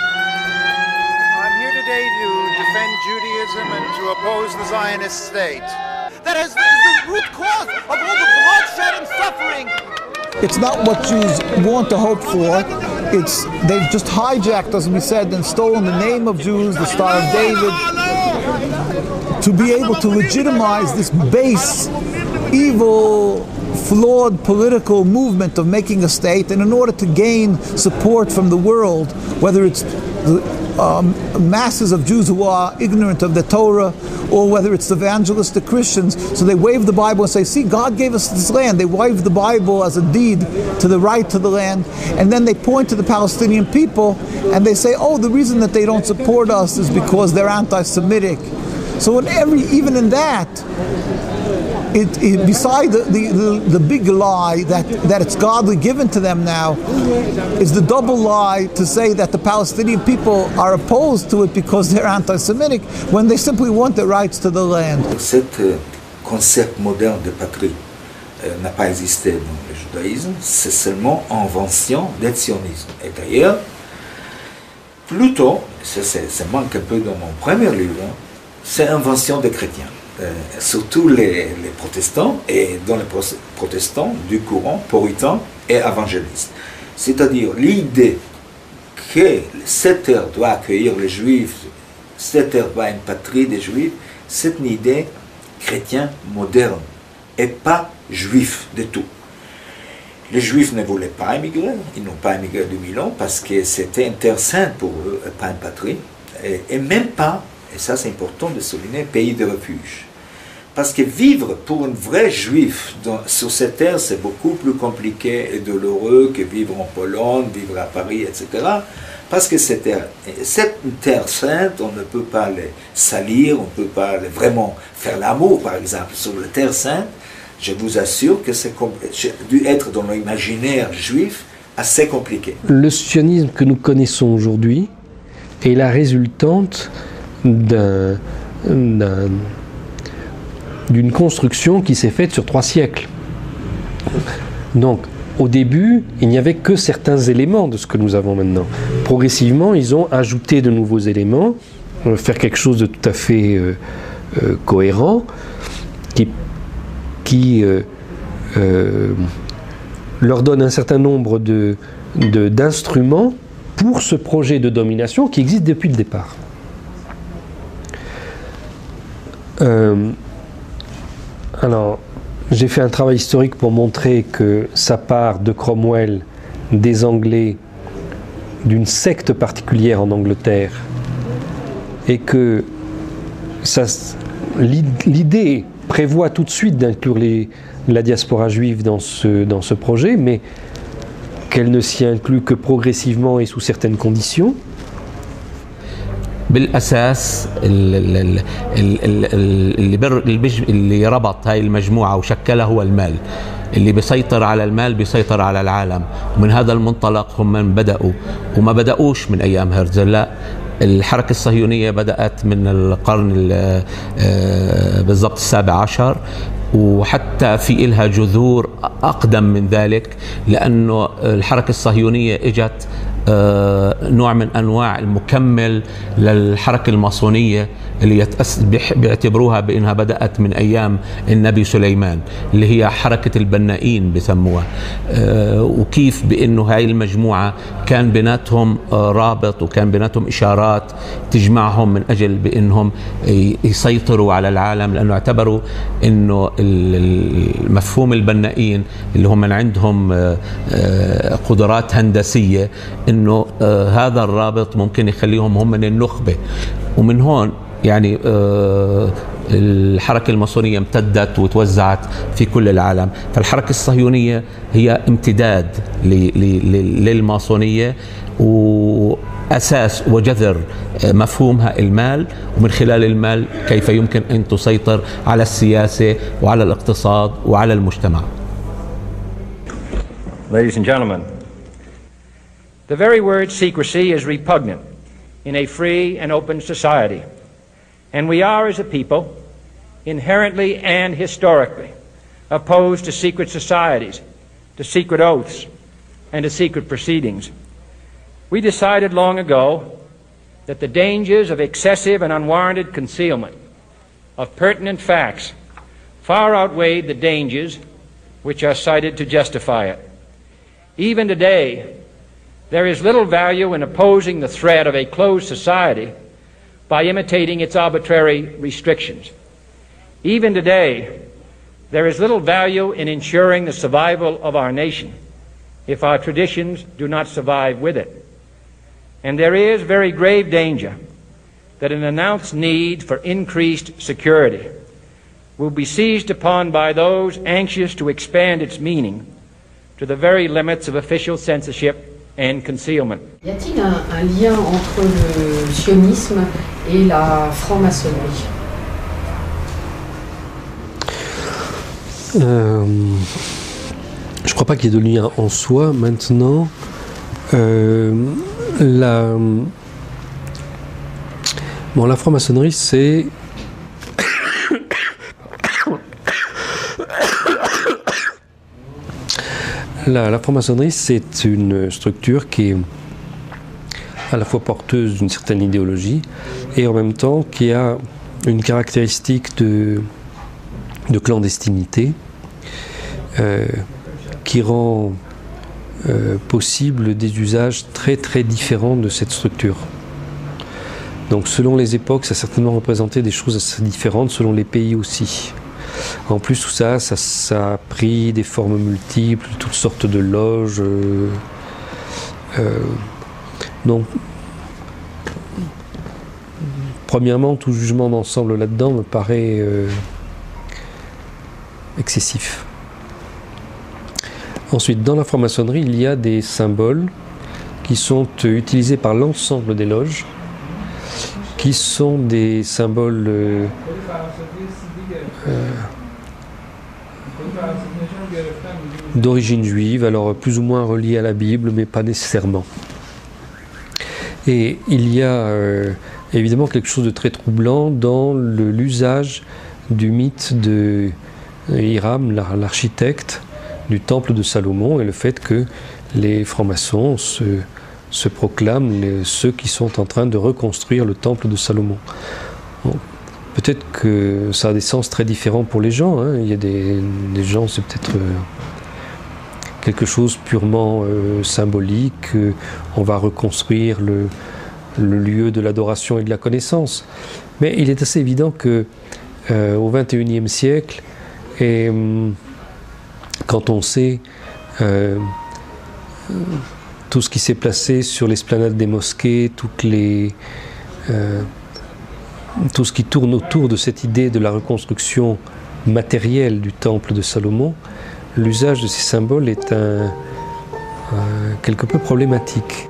I'm here today to defend Judaism and to oppose the Zionist state. That is the root cause of all the bloodshed and suffering.
It's not what Jews want to hope for. They've just hijacked, as we said, and stolen the name of Jews, the Star of David, to be able to legitimize this base, evil, flawed political movement of making a state, and in order to gain support from the world, whether it's masses of Jews who are ignorant of the Torah, or whether it's evangelistic Christians. So they wave the Bible and say, see, God gave us this land. They wave the Bible as a deed to the right to the land, and then they point to the Palestinian people and they say, oh, the reason that they don't support us is because they're anti-Semitic. So even in that, beside the big lie that it's godly given to them now, is the double lie to say that the Palestinian people are opposed to it because they're anti-Semitic, when they simply want the rights to the land.
Cet concept moderne de patrie n'a pas existé dans le judaïsme, c'est seulement invention des sionisme. Et d'ailleurs, plutôt, ça manque un peu dans mon premier livre, c'est invention des chrétiens. Surtout les protestants, et dans les protestants du courant puritain et évangéliste. C'est-à-dire l'idée que cette terre doit accueillir les juifs, cette terre doit être une patrie des juifs, c'est une idée chrétienne moderne et pas juif du tout. Les juifs ne voulaient pas émigrer, ils n'ont pas émigré de Milan parce que c'était une terre sainte pour eux, pas une patrie, et même pas, et ça c'est important de souligner, pays de refuge. Parce que vivre pour un vrai juif sur cette terre, c'est beaucoup plus compliqué et douloureux que vivre en Pologne, vivre à Paris, etc. Parce que cette terre sainte, on ne peut pas les salir, on ne peut pas vraiment faire l'amour, par exemple. Sur la terre sainte, je vous assure que c'est dû être dans l'imaginaire juif assez compliqué.
Le sionisme que nous connaissons aujourd'hui est la résultante d'une construction qui s'est faite sur 3 siècles. Donc, au début, il n'y avait que certains éléments de ce que nous avons maintenant. Progressivement, ils ont ajouté de nouveaux éléments, faire quelque chose de tout à fait cohérent, qui leur donne un certain nombre d'instruments pour ce projet de domination qui existe depuis le départ. Alors, j'ai fait un travail historique pour montrer que ça part de Cromwell, des Anglais, d'une secte particulière en Angleterre, et que l'idée prévoit tout de suite d'inclure la diaspora juive dans ce projet, mais qu'elle ne s'y inclut que progressivement et sous certaines conditions.
بالأساس اللي ربط هاي المجموعة وشكلها هو المال. اللي بيسيطر على المال بيسيطر على العالم، ومن هذا المنطلق هم من بدأوا، وما بدأوش من أيام هرتزل، لا، الحركة الصهيونية بدأت من القرن بالضبط 17، وحتى في إلها جذور أقدم من ذلك، لأنه الحركة الصهيونية إجت نوع من أنواع المكمل للحركة الماسونية اللي بيعتبروها بأنها بدأت من أيام النبي سليمان، اللي هي حركة البنائين بسموها. وكيف بأنه هاي المجموعة كان بيناتهم رابط وكان بيناتهم إشارات تجمعهم من أجل بأنهم يسيطروا على العالم، لأنه اعتبروا أنه مفهوم البنائين اللي هم من عندهم قدرات هندسية، أنه هذا الرابط ممكن يخليهم هم من النخبة. ومن هون يعني الحركة الماسونية امتدت وتوزعت في كل العالم. فالحركة الصهيونية هي امتداد للماسونية، وأساس وجذر مفهومها المال، ومن خلال المال كيف يمكن أن تسيطر على السياسة وعلى الاقتصاد وعلى المجتمع.
Ladies and gentlemen, the very word secrecy is repugnant in a free and open society. And we are, as a people, inherently and historically opposed to secret societies, to secret oaths, and to secret proceedings. We decided long ago that the dangers of excessive and unwarranted concealment of pertinent facts far outweighed the dangers which are cited to justify it. Even today, there is little value in opposing the threat of a closed society by imitating its arbitrary restrictions. Even today, there is little value in ensuring the survival of our nation if our traditions do not survive with it. And there is very grave danger that an announced need for increased security will be seized upon by those anxious to expand its meaning to the very limits of official censorship and concealment.
Y a-t-il un lien entre le sionisme et la franc-maçonnerie?
Je ne crois pas qu'il y ait de lien en soi. Maintenant, la franc-maçonnerie, c'est la franc-maçonnerie, c'est une structure qui est à la fois porteuse d'une certaine idéologie et en même temps qui a une caractéristique de clandestinité qui rend possible des usages très très différents de cette structure. Donc selon les époques, ça a certainement représenté des choses assez différentes, selon les pays aussi. En plus, tout ça a pris des formes multiples, toutes sortes de loges. Donc, premièrement, tout jugement d'ensemble là-dedans me paraît excessif. Ensuite, dans la franc-maçonnerie, il y a des symboles qui sont utilisés par l'ensemble des loges, qui sont des symboles d'origine juive, alors plus ou moins reliés à la Bible, mais pas nécessairement. Et il y a évidemment quelque chose de très troublant dans l'usage du mythe de Hiram, l'architecte du temple de Salomon, et le fait que les francs-maçons se proclament ceux qui sont en train de reconstruire le temple de Salomon. Bon, peut-être que ça a des sens très différents pour les gens, hein. Il y a des gens, c'est peut-être quelque chose purement symbolique, on va reconstruire le lieu de l'adoration et de la connaissance. Mais il est assez évident que au XXIe siècle, et quand on sait tout ce qui s'est placé sur l'esplanade des mosquées, tout ce qui tourne autour de cette idée de la reconstruction matérielle du temple de Salomon, l'usage de ces symboles est quelque peu problématique.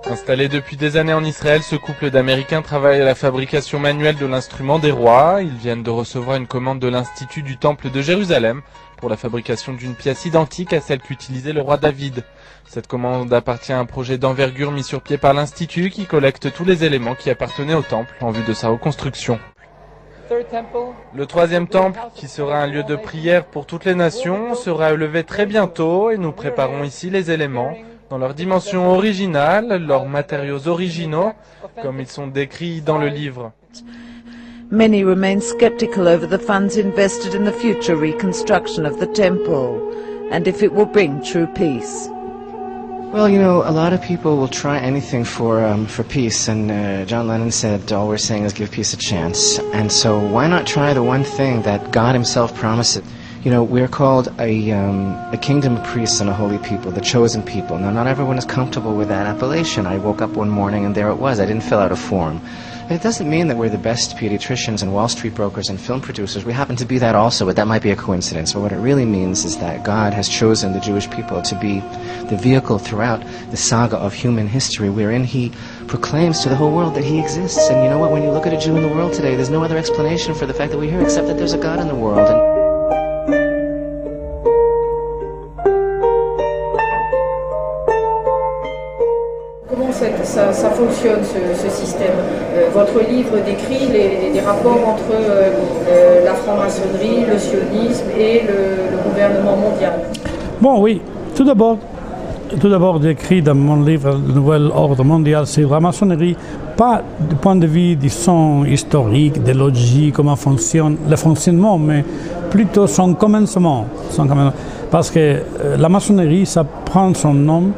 Installé depuis des années en Israël, ce couple d'Américains travaille à la fabrication manuelle de l'instrument des rois. Ils viennent de recevoir une commande de l'Institut du Temple de Jérusalem pour la fabrication d'une pièce identique à celle qu'utilisait le roi David. Cette commande appartient à un projet d'envergure mis sur pied par l'Institut qui collecte tous les éléments qui appartenaient au temple en vue de sa reconstruction. Le troisième temple, qui sera un lieu de prière pour toutes les nations, sera élevé très bientôt et nous préparons ici les éléments dans leur dimension originale, leurs matériaux originaux, comme ils sont décrits dans le livre.
Many remain skeptical over the funds invested in the future reconstruction of the temple and if it will bring true peace.
Well, you know, a lot of people will try anything for peace, and John Lennon said, all we're saying is give peace a chance. And so why not try the one thing that God himself promises? You know, we're called a kingdom of priests and a holy people, the chosen people. Now, not everyone is comfortable with that appellation. I woke up one morning and there it was. I didn't fill out a form. It doesn't mean that we're the best pediatricians and Wall Street brokers and film producers. We happen to be that also, but that might be a coincidence. But what it really means is that God has chosen the Jewish people to be the vehicle throughout the saga of human history wherein he proclaims to the whole world that he exists. And you know what? When you look at a Jew in the world today, there's no other explanation for the fact that we're here except that there's a God in the world.
Comment ça fonctionne ce système? Votre livre décrit les rapports entre la franc-maçonnerie, le sionisme et le gouvernement mondial.
Bon, oui. Tout d'abord décrit dans mon livre Le Nouvel Ordre Mondial, c'est la maçonnerie, pas du point de vue disons, historique, de logique, comment fonctionne le fonctionnement, mais plutôt son commencement. Parce que la maçonnerie, ça prend son nom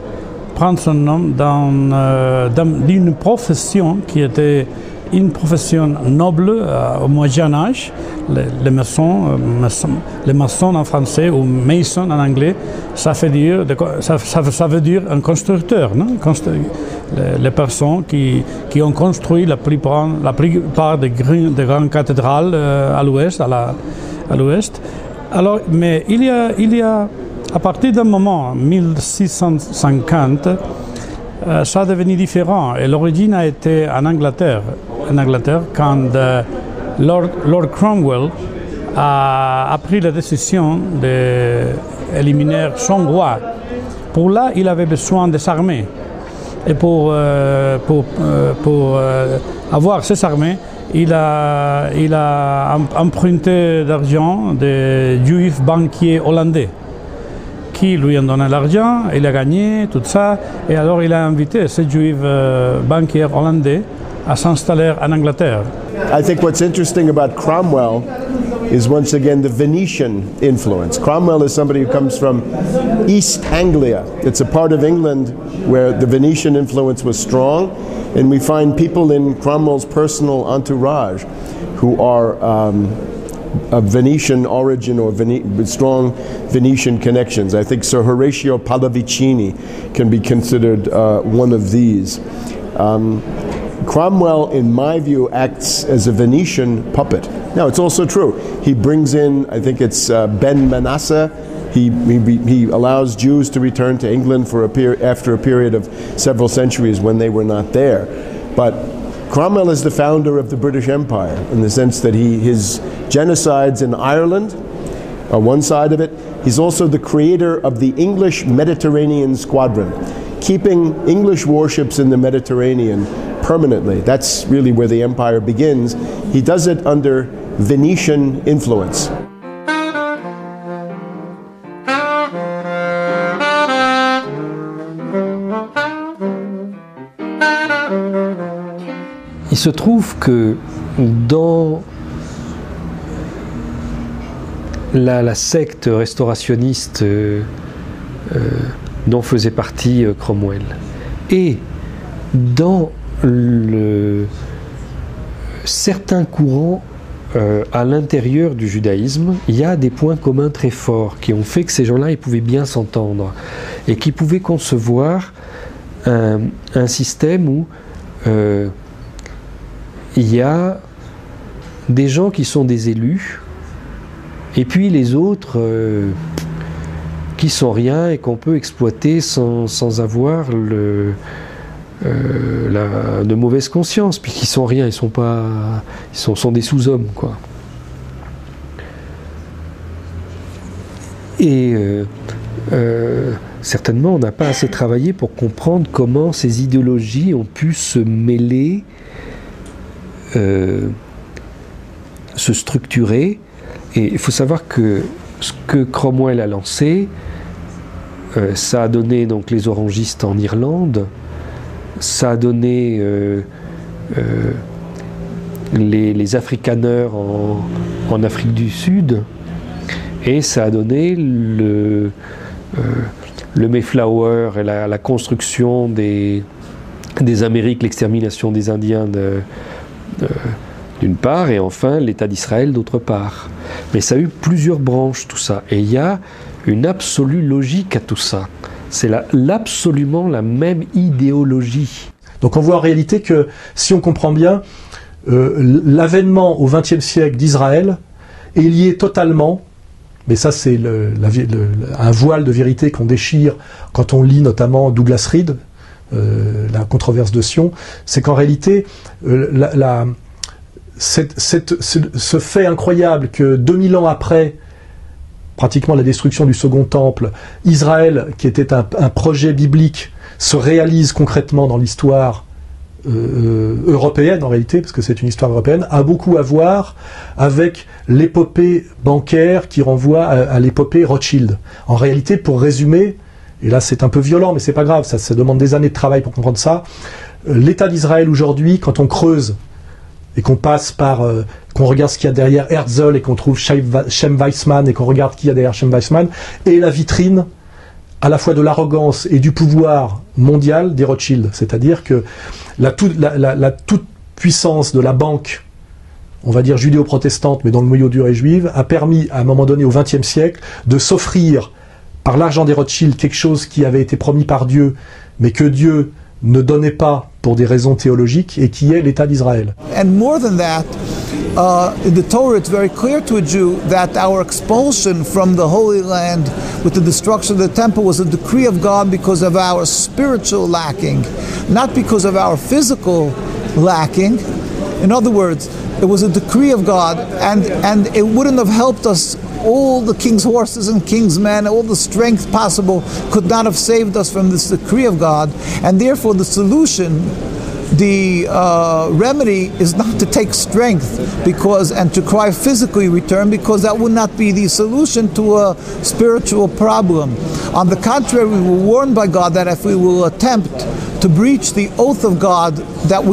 d'une profession qui était une profession noble au Moyen Âge. Les maçons en français ou mason en anglais, ça veut dire un constructeur, non? Les personnes qui ont construit la plupart des grandes cathédrales à l'ouest, à l'ouest. Alors, mais il y a à partir d'un moment, 1650, ça a devenu différent. Et l'origine a été en Angleterre quand Lord Cromwell a pris la décision d'éliminer son roi. Pour là, il avait besoin des armées. Et pour avoir ces armées, il a emprunté d'argent des juifs banquiers hollandais qui lui ont donné l'argent, il a gagné, tout ça, et alors il a invité ces juifs banquiers hollandais à s'installer en Angleterre.
I think what's interesting about Cromwell is once again the Venetian influence. Cromwell is somebody who comes from East Anglia. It's a part of England where the Venetian influence was strong, and we find people in Cromwell's personal entourage who are Venetian origin or strong Venetian connections. I think Sir Horatio Pallavicini can be considered one of these. Cromwell, in my view, acts as a Venetian puppet. Now, it's also true. He brings in, I think it's Ben Manasseh. He allows Jews to return to England for after a period of several centuries when they were not there. But Cromwell is the founder of the British Empire in the sense that his genocides in Ireland are one side of it. He's also the creator of the English Mediterranean Squadron, keeping English warships in the Mediterranean permanently. That's really where the empire begins. He does it under Venetian influence.
Il se trouve que dans la secte restaurationniste dont faisait partie Cromwell et dans certains courants à l'intérieur du judaïsme, il y a des points communs très forts qui ont fait que ces gens-là ils pouvaient bien s'entendre et qui pouvaient concevoir un système où il y a des gens qui sont des élus et puis les autres qui sont rien et qu'on peut exploiter sans avoir de mauvaise conscience, puisqu'ils sont rien, ils sont des sous-hommes, quoi. Et certainement on n'a pas assez travaillé pour comprendre comment ces idéologies ont pu se mêler, se structurer. Et il faut savoir que ce que Cromwell a lancé, ça a donné donc les orangistes en Irlande, ça a donné les afrikaners en Afrique du Sud, et ça a donné le Mayflower et la construction des Amériques, l'extermination des Indiens d'une part, et enfin l'État d'Israël d'autre part. Mais ça a eu plusieurs branches, tout ça. Et il y a une absolue logique à tout ça. C'est absolument la même idéologie.
Donc on voit en réalité que, si on comprend bien, l'avènement au XXe siècle d'Israël est lié totalement, mais ça c'est un voile de vérité qu'on déchire quand on lit notamment Douglas Reed, la controverse de Sion, c'est qu'en réalité, ce fait incroyable que 2000 ans après pratiquement la destruction du Second Temple, Israël, qui était un projet biblique, se réalise concrètement dans l'histoire européenne en réalité, parce que c'est une histoire européenne, a beaucoup à voir avec l'épopée bancaire qui renvoie à l'épopée Rothschild. En réalité, pour résumer, et là c'est un peu violent mais c'est pas grave, ça demande des années de travail pour comprendre ça, l'État d'Israël aujourd'hui, quand on creuse et qu'on passe par, qu'on regarde ce qu'il y a derrière Herzl et qu'on trouve Shem Weizmann et qu'on regarde qui y a derrière Shem Weizmann, et la vitrine à la fois de l'arrogance et du pouvoir mondial des Rothschild. C'est-à-dire que la toute puissance de la banque, on va dire judéo-protestante, mais dont le noyau dur est juive, a permis à un moment donné au XXe siècle de s'offrir par l'argent des Rothschild quelque chose qui avait été promis par Dieu, mais que Dieu ne donnait pas pour des raisons théologiques, et qui est l'État d'Israël.
And more than that, in the Torah it's very clear to a Jew that our expulsion from the Holy Land with the destruction of the temple was a decree of God because of our spiritual lacking, not because of our physical lacking. In other words, it was a decree of God, and it wouldn't have helped us. All the king's horses and king's men, all the strength possible could not have saved us from this decree of God. And therefore the solution, the remedy is not to take strength and to cry physically return, because that would not be the solution to a spiritual problem. On the contrary, we were warned by God that if we will attempt to breach the oath of God, that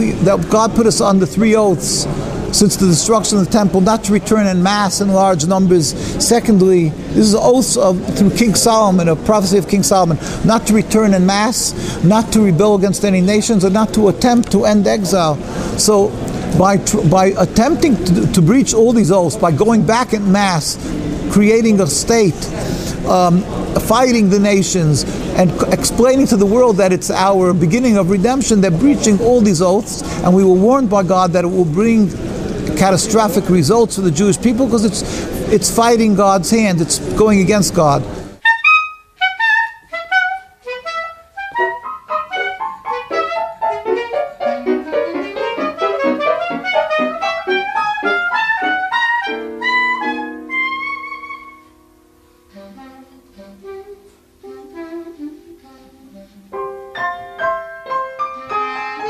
God put us on the 3 oaths, since the destruction of the temple, not to return in mass in large numbers. Secondly, this is also through King Solomon, a prophecy of King Solomon, not to return in mass, not to rebel against any nations, and not to attempt to end exile. So by attempting to breach all these oaths, by going back en masse, creating a state, fighting the nations, and explaining to the world that it's our beginning of redemption, they're breaching all these oaths, and we were warned by God that it will bring catastrophic results for the Jewish people because it's fighting God's hand, it's going against God.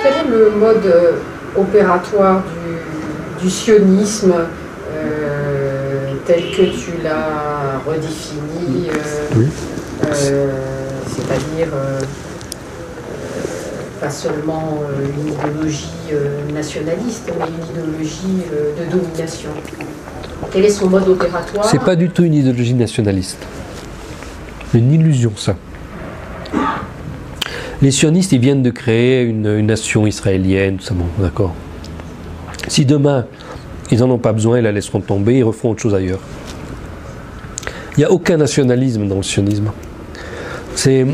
Quel est le mode opératoire du sionisme tel que tu l'as redéfini, c'est-à-dire pas seulement une idéologie nationaliste, mais une idéologie de domination? Quel est son mode opératoire?
C'est pas du tout une idéologie nationaliste. Une illusion, ça. Les sionistes, ils viennent de créer une nation israélienne, tout ça, bon, d'accord. Si demain, ils n'en ont pas besoin, ils la laisseront tomber, ils referont autre chose ailleurs. Il n'y a aucun nationalisme dans le sionisme. C'est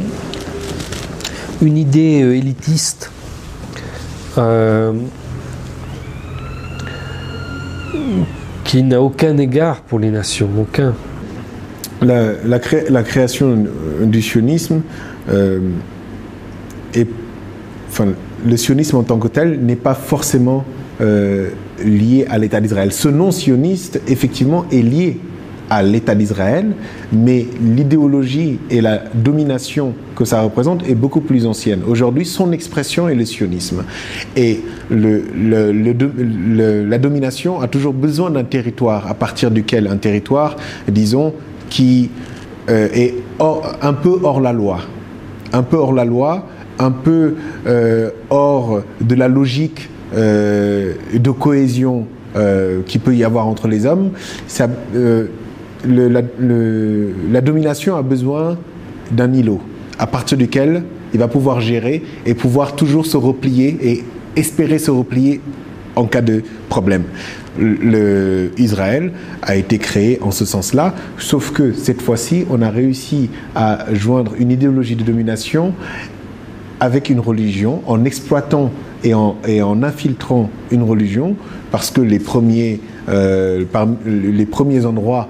une idée élitiste qui n'a aucun égard pour les nations, aucun.
La création du sionisme le sionisme en tant que tel n'est pas forcément lié à l'État d'Israël. Ce nom sioniste, effectivement, est lié à l'État d'Israël, mais l'idéologie et la domination que ça représente est beaucoup plus ancienne. Aujourd'hui, son expression est le sionisme. Et la domination a toujours besoin d'un territoire, à partir duquel un territoire, disons, qui est un peu hors la loi. Un peu hors la loi, un peu hors de la logique de cohésion qu'il peut y avoir entre les hommes. La domination a besoin d'un îlot à partir duquel il va pouvoir gérer et pouvoir toujours se replier et espérer se replier en cas de problème. Israël a été créé en ce sens-là, sauf que cette fois-ci, on a réussi à joindre une idéologie de domination avec une religion, en exploitant et en infiltrant une religion, parce que les premiers endroits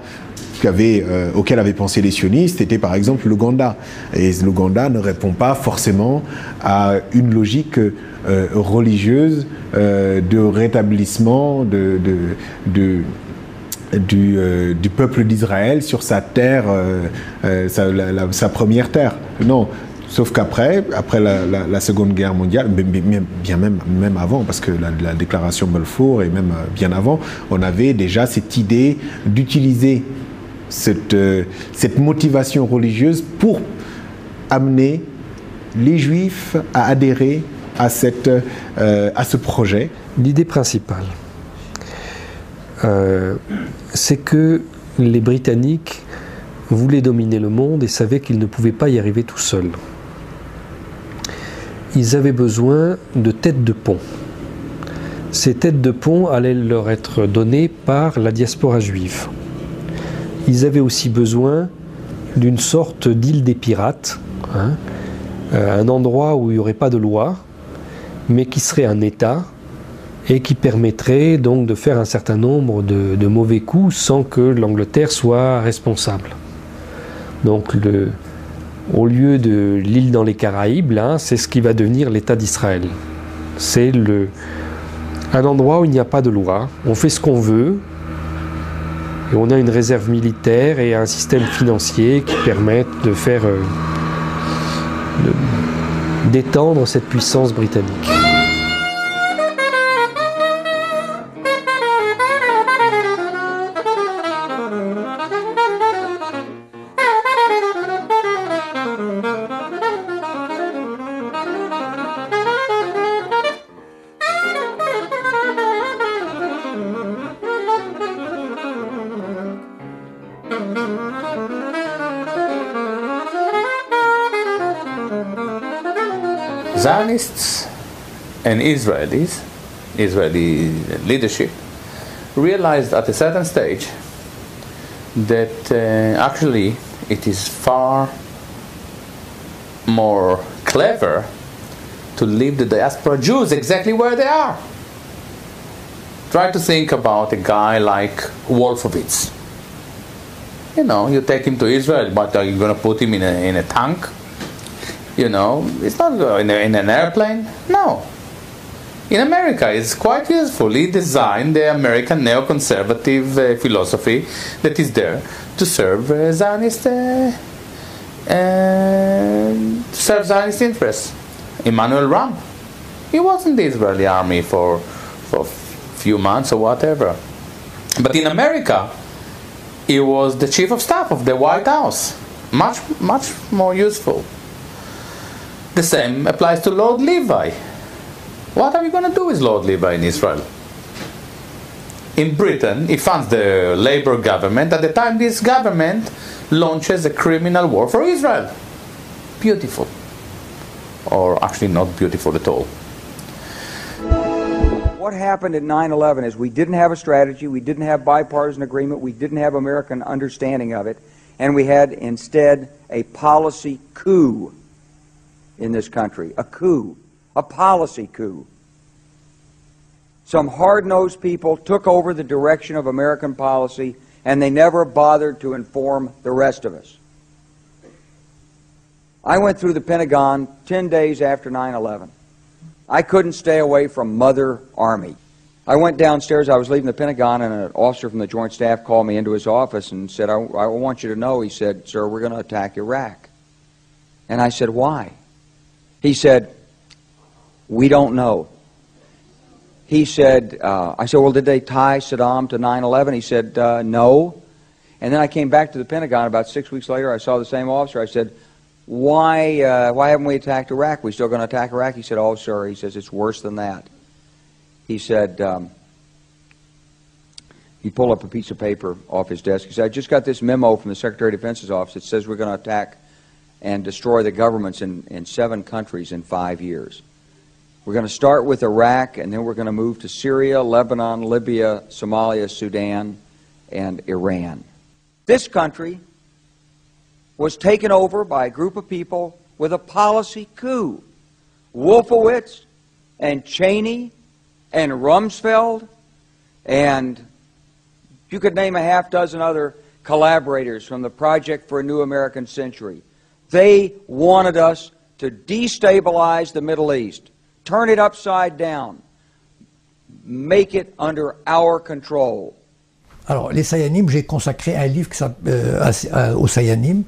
auxquels avaient pensé les sionistes était par exemple l'Ouganda. Et l'Ouganda ne répond pas forcément à une logique religieuse de rétablissement du peuple d'Israël sur sa terre, sa première terre. Non. Sauf qu'après la Seconde Guerre mondiale, même avant, parce que la déclaration Balfour et même bien avant, on avait déjà cette idée d'utiliser cette motivation religieuse pour amener les Juifs à adhérer à ce projet.
L'idée principale, c'est que les Britanniques voulaient dominer le monde et savaient qu'ils ne pouvaient pas y arriver tout seuls. Ils avaient besoin de têtes de pont. Ces têtes de pont allaient leur être données par la diaspora juive. Ils avaient aussi besoin d'une sorte d'île des pirates, un endroit où il n'y aurait pas de loi, mais qui serait un État et qui permettrait donc de faire un certain nombre de mauvais coups sans que l'Angleterre soit responsable. Donc au lieu de l'île dans les Caraïbes, là, c'est ce qui va devenir l'État d'Israël. C'est un endroit où il n'y a pas de loi, on fait ce qu'on veut, et on a une réserve militaire et un système financier qui permettent de faire d'étendre cette puissance britannique.
Zionists and Israelis Israeli leadership, realized at a certain stage that actually it is far more clever to leave the diaspora Jews exactly where they are. Try to think about a guy like Wolfowitz. You know, you take him to Israel, but are you going to put him in a tank? You know, it's not in an airplane. No. In America, it's quite useful. He designed the American neoconservative philosophy that is there to serve Zionist interests. Emmanuel Ram, he was in the Israeli army for a few months or whatever. But in America, he was the chief of staff of the White House. Much more useful. The same applies to Lord Levi. What are we going to do with Lord Levi in Israel? In Britain, he funds the Labour government. At the time, this government launches a criminal war for Israel. Beautiful. Or actually not beautiful at all.
What happened at 9/11 is we didn't have a strategy, we didn't have bipartisan agreement, we didn't have American understanding of it, and we had instead a policy coup in this country. A coup. A policy coup. Some hard-nosed people took over the direction of American policy, and they never bothered to inform the rest of us. I went through the Pentagon 10 days after 9/11. I couldn't stay away from Mother Army. I went downstairs, I was leaving the Pentagon, and an officer from the Joint Staff called me into his office and said, I want you to know, he said, sir, we're going to attack Iraq. And I said, why? He said, we don't know. He said, I said, well, did they tie Saddam to 9/11? He said, no. And then I came back to the Pentagon about 6 weeks later. I saw the same officer. I said, why haven't we attacked Iraq? We still going to attack Iraq? He said, oh, sir. He says, it's worse than that. He said, he pulled up a piece of paper off his desk. He said, I just got this memo from the Secretary of Defense's office that says we're going to attack and destroy the governments in 7 countries in 5 years. We're going to start with Iraq, and then we're going to move to Syria, Lebanon, Libya, Somalia, Sudan, and Iran. This country was taken over by a group of people with a policy coup. Wolfowitz and Cheney and Rumsfeld, and you could name a half dozen other collaborators from the Project for a New American Century. They wanted us to destabilize the Middle East, turn it upside down, make it under our control.
Alors, les Sayanim, j'ai consacré un livre aux Sayanim,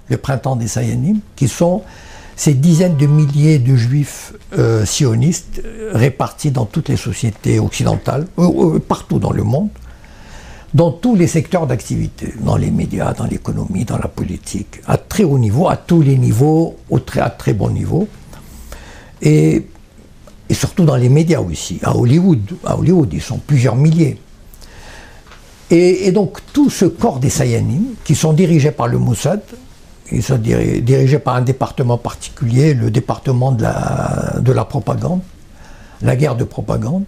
Le Printemps des Sayanim, qui sont ces dizaines de milliers de juifs sionistes répartis dans toutes les sociétés occidentales, partout dans le monde, dans tous les secteurs d'activité, dans les médias, dans l'économie, dans la politique, à très haut niveau, à tous les niveaux, à très bon niveau, et surtout dans les médias aussi, à Hollywood. À Hollywood, ils sont plusieurs milliers. Et donc tout ce corps des Sayanim, qui sont dirigés par le Mossad, ils sont dirigés par un département particulier, le département de la propagande, la guerre de propagande,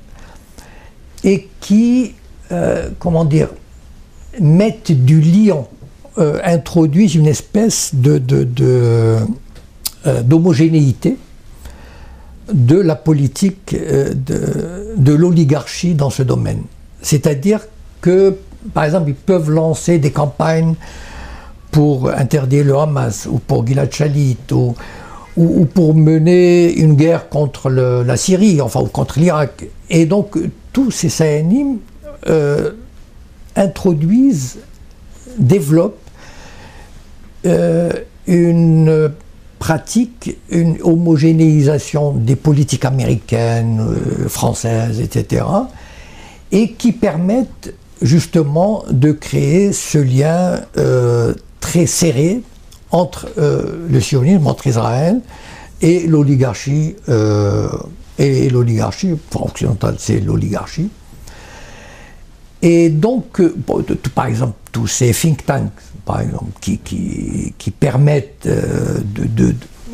et qui, comment dire, mettent du lion, introduisent une espèce d'homogénéité de la politique de l'oligarchie dans ce domaine. C'est-à-dire que, par exemple, ils peuvent lancer des campagnes pour interdire le Hamas, ou pour Gilad Shalit, ou pour mener une guerre contre la Syrie, enfin, ou contre l'Irak. Et donc, tous ces Sayanim introduisent, développent une pratique, une homogénéisation des politiques américaines, françaises, etc., et qui permettent justement de créer ce lien très serré entre le sionisme, entre Israël et l'oligarchie, enfin, occidentale, c'est l'oligarchie. Et donc, par exemple, tous ces think tanks, par exemple, qui permettent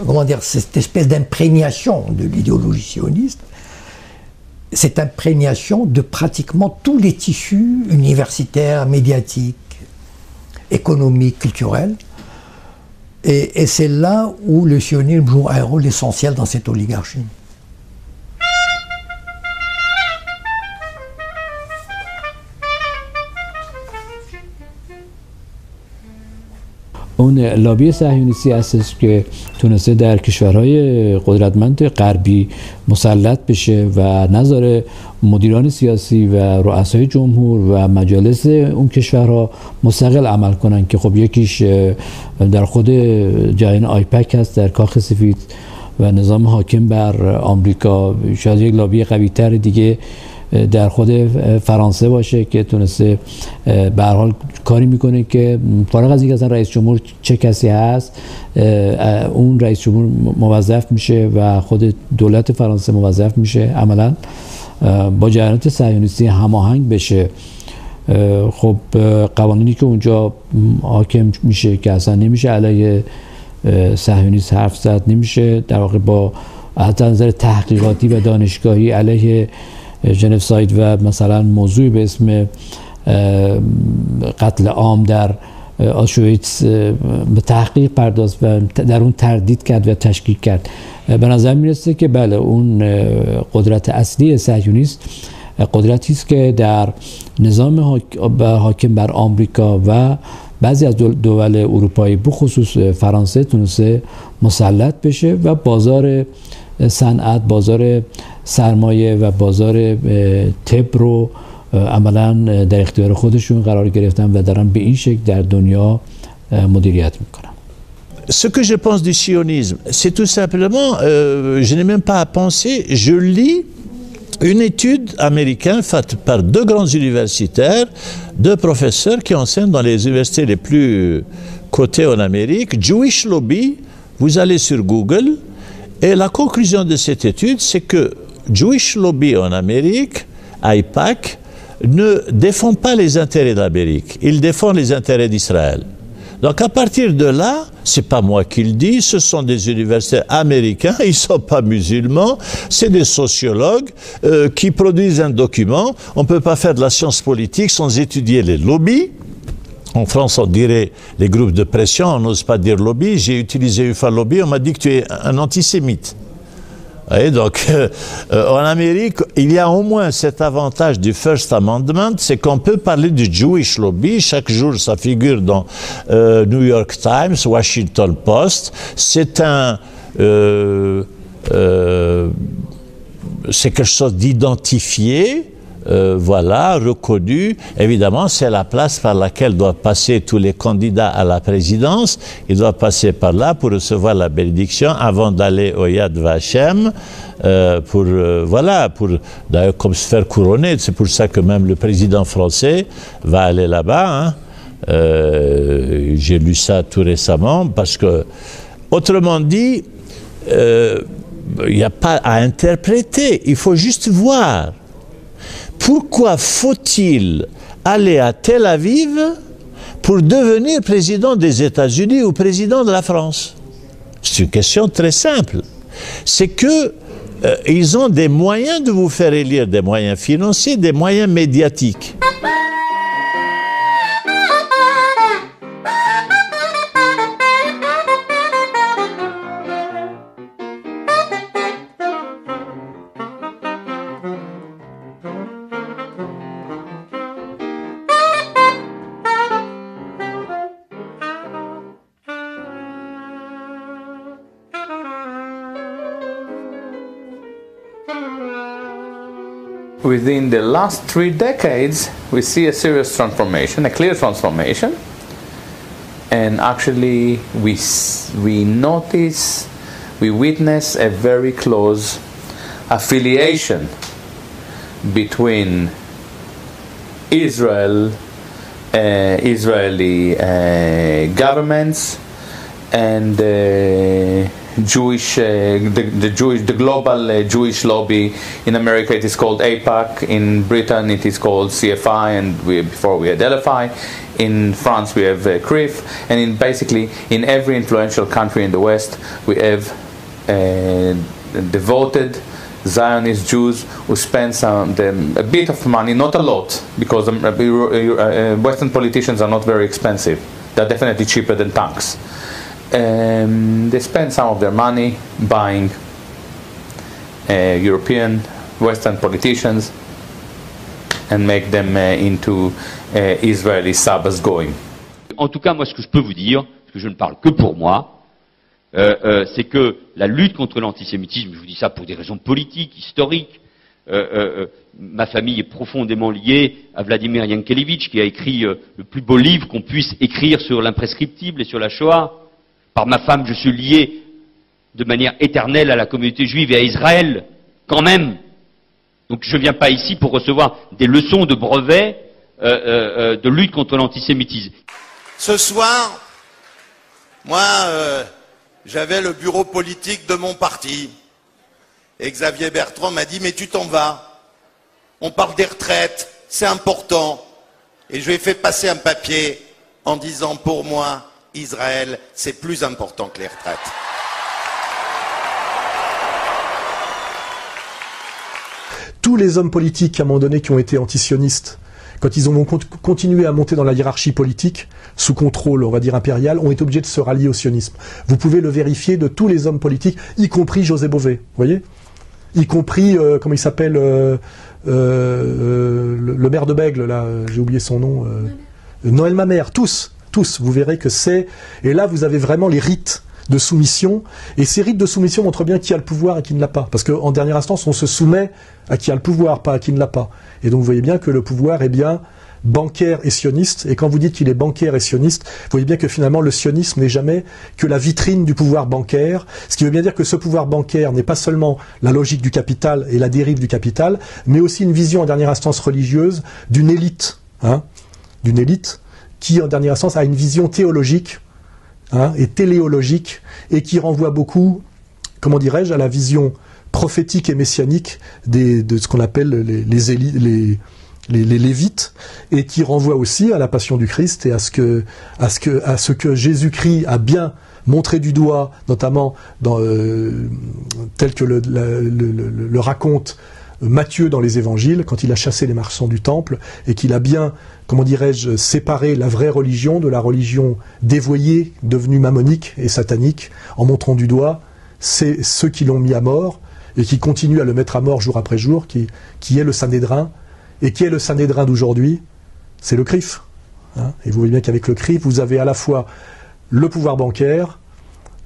comment dire, cette espèce d'imprégnation de l'idéologie sioniste, cette imprégnation de pratiquement tous les tissus universitaires, médiatiques, économiques, culturels. Et c'est là où le sionisme joue un rôle essentiel dans cette oligarchie.
اون لابی صهیونیستی هستش که تونسته در کشورهای قدرتمند غربی مسلط بشه و نذاره مدیران سیاسی و رؤسای جمهور و مجالس اون کشورها مستقل عمل کنن که خب یکیش در خود جریان آیپک هست در کاخ سفید و نظام حاکم بر آمریکا. شاید یک لابی قوی‌تر دیگه در خود فرانسه باشه که تونسته به هر حال کاری میکنه که فارغ از اینکه اصلا رئیس جمهور چه کسی هست اون رئیس جمهور موظف میشه و خود دولت فرانسه موظف میشه عملا با جریانات صهیونیستی هماهنگ بشه. خب قوانینی که اونجا حاکم میشه که اصلا نمیشه علیه صهیونیسم حرف زد، نمیشه در واقع با حتی نظر تحقیقاتی و دانشگاهی علیه ژنوساید و مثلا موضوعی به اسم قتل عام در آشویتس به تحقیق پرداخت و در اون تردید کرد و تشکیک کرد. به نظر میرسه که بله اون قدرت اصلی صهیونیست قدرتی است که در نظام حاکم بر آمریکا و بعضی از دول اروپایی بخصوص فرانسه تونسته مسلط بشه و بازار صنعت، بازار سرمایه و بازار طب رو عملا در اختیار خودشون قرار گرفتن و دارن به این شکل در دنیا مدیریت میکنن.
Ce que je pense du sionisme, c'est tout simplement, je n'ai même pas à penser, je lis une étude américaine faite par deux grands universitaires, deux professeurs qui enseignent dans les universités les plus cotées en Amérique, Jewish Lobby, vous allez sur Google, et la conclusion de cette étude, c'est que Jewish Lobby en Amérique, AIPAC, ne défend pas les intérêts d'Amérique, il défend les intérêts d'Israël. Donc à partir de là, c'est pas moi qui le dis, ce sont des universitaires américains, ils sont pas musulmans, c'est des sociologues qui produisent un document. On peut pas faire de la science politique sans étudier les lobbies. En France, on dirait les groupes de pression, on n'ose pas dire lobby. J'ai utilisé une fois lobby, on m'a dit que tu es un antisémite. Et donc, en Amérique, il y a au moins cet avantage du First Amendment, c'est qu'on peut parler du Jewish Lobby. Chaque jour, ça figure dans New York Times, Washington Post. C'est c'est quelque chose d'identifié. Voilà, reconnu. Évidemment, c'est la place par laquelle doivent passer tous les candidats à la présidence. Ils doivent passer par là pour recevoir la bénédiction avant d'aller au Yad Vashem, voilà, pour d'ailleurs comme se faire couronner. C'est pour ça que même le président français va aller là-bas. Hein. J'ai lu ça tout récemment parce que, autrement dit, il n'y a pas à interpréter. Il faut juste voir. Pourquoi faut-il aller à Tel Aviv pour devenir président des États-Unis ou président de la France? C'est une question très simple. C'est que ils ont des moyens de vous faire élire, des moyens financiers, des moyens médiatiques.
Within the last 3 decades, we see a serious transformation, a clear transformation, and actually we witness a very close affiliation between Israeli governments and the global Jewish lobby. In America it is called AIPAC, in Britain it is called CFI, and before we had LFI. In France we have CRIF, and basically in every influential country in the West we have devoted Zionist Jews who spend a bit of money, not a lot, because Western politicians are not very expensive. They're definitely cheaper than tanks. They spend some of their money buying European, Western politicians and make them into Israeli Sabbath going.
En tout cas, moi, ce que je peux vous dire, parce que je ne parle que pour moi, c'est que la lutte contre l'antisémitisme, je vous dis ça pour des raisons politiques, historiques, ma famille est profondément liée à Vladimir Yankelevitch, qui a écrit le plus beau livre qu'on puisse écrire sur l'imprescriptible et sur la Shoah. Par ma femme, je suis lié de manière éternelle à la communauté juive et à Israël, quand même. Donc je ne viens pas ici pour recevoir des leçons de brevet de lutte contre l'antisémitisme.
Ce soir, moi, j'avais le bureau politique de mon parti. Et Xavier Bertrand m'a dit, mais tu t'en vas. On parle des retraites, c'est important. Et je lui ai fait passer un papier en disant, pour moi, Israël, c'est plus important que les retraites.
Tous les hommes politiques, à un moment donné, qui ont été antisionistes, quand ils ont continué à monter dans la hiérarchie politique, sous contrôle, on va dire, impérial, ont été obligés de se rallier au sionisme. Vous pouvez le vérifier de tous les hommes politiques, y compris José Bové, vous voyez ? Y compris, comment il s'appelle, le maire de Bègle, là, j'ai oublié son nom, Noël Mamère, tous, vous verrez que c'est... Et là, vous avez vraiment les rites de soumission, et ces rites de soumission montrent bien qui a le pouvoir et qui ne l'a pas. Parce qu'en dernière instance, on se soumet à qui a le pouvoir, pas à qui ne l'a pas. Et donc vous voyez bien que le pouvoir est bien bancaire et sioniste, et quand vous dites qu'il est bancaire et sioniste, vous voyez bien que finalement le sionisme n'est jamais que la vitrine du pouvoir bancaire, ce qui veut bien dire que ce pouvoir bancaire n'est pas seulement la logique du capital et la dérive du capital, mais aussi une vision en dernière instance religieuse d'une élite, d'une élite qui en dernière instance a une vision théologique et téléologique, et qui renvoie beaucoup, comment dirais-je, à la vision prophétique et messianique de ce qu'on appelle les Lévites, et qui renvoie aussi à la passion du Christ et à ce que Jésus-Christ a bien montré du doigt, notamment tel que le raconte Matthieu dans les évangiles, quand il a chassé les marchands du temple, et qu'il a bien, comment dirais-je, séparé la vraie religion de la religion dévoyée, devenue mammonique et satanique, en montrant du doigt ceux qui l'ont mis à mort, et qui continuent à le mettre à mort jour après jour, qui est le Sanhédrin. Et qui est le Sanhédrin d'aujourd'hui? C'est le CRIF. Et vous voyez bien qu'avec le CRIF, vous avez à la fois le pouvoir bancaire,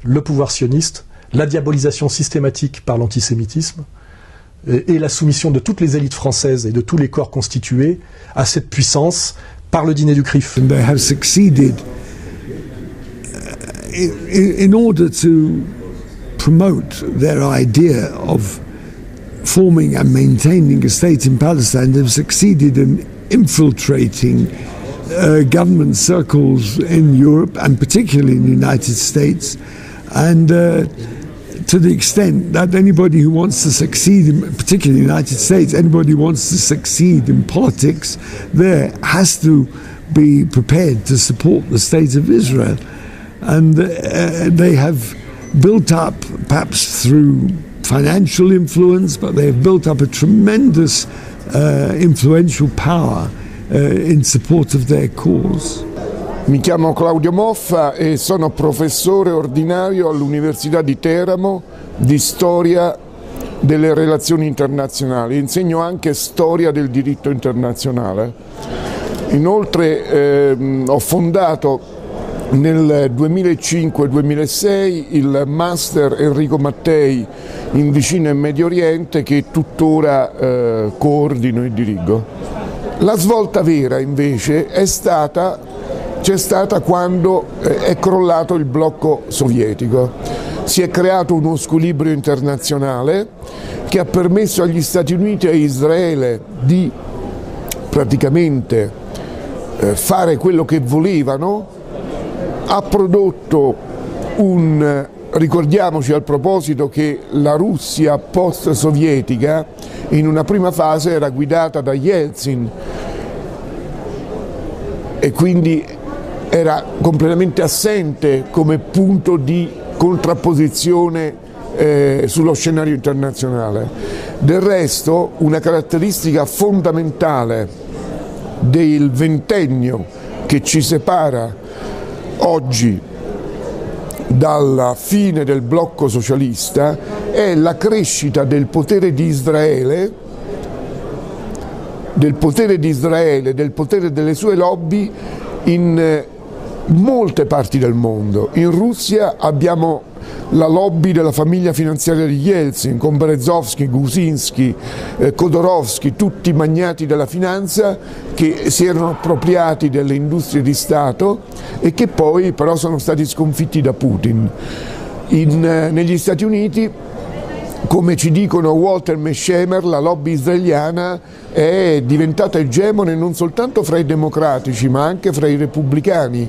le pouvoir sioniste, la diabolisation systématique par l'antisémitisme, et la soumission de toutes les élites françaises et de tous les corps constitués à cette puissance par le dîner du CRIF.
They have succeeded in order to promote their idea of forming and maintaining a state in Palestine. They've succeeded in infiltrating government circles in Europe and particularly in the United States, and to the extent that anybody who wants to succeed, particularly in the United States, anybody who wants to succeed in politics there has to be prepared to support the state of Israel. And they have built up, perhaps through financial influence, but they have built up a tremendous influential power in support of their cause.
Mi chiamo Claudio Moffa e sono professore ordinario all'Università di Teramo di storia delle relazioni internazionali. Insegno anche storia del diritto internazionale. Inoltre ho fondato nel 2005-2006 il Master Enrico Mattei in Vicino e Medio Oriente, che tuttora coordino e dirigo. La svolta vera invece c'è stata quando è crollato il blocco sovietico. Si è creato uno squilibrio internazionale che ha permesso agli Stati Uniti e a Israele di praticamente fare quello che volevano. Ha prodotto ricordiamoci al proposito che la Russia post-sovietica in una prima fase era guidata da Yeltsin e quindi era completamente assente come punto di contrapposizione sullo scenario internazionale. Del resto, una caratteristica fondamentale del ventennio che ci separa oggi dalla fine del blocco socialista è la crescita del potere di Israele, del potere delle sue lobby in molte parti del mondo. In Russia abbiamo la lobby della famiglia finanziaria di Yeltsin, con Berezovsky, Gusinsky, Khodorovsky, tutti magnati della finanza che si erano appropriati delle industrie di Stato e che poi però sono stati sconfitti da Putin. Negli Stati Uniti, come ci dicono Walter Meschemer, la lobby israeliana è diventata egemone non soltanto fra i democratici ma anche fra i repubblicani,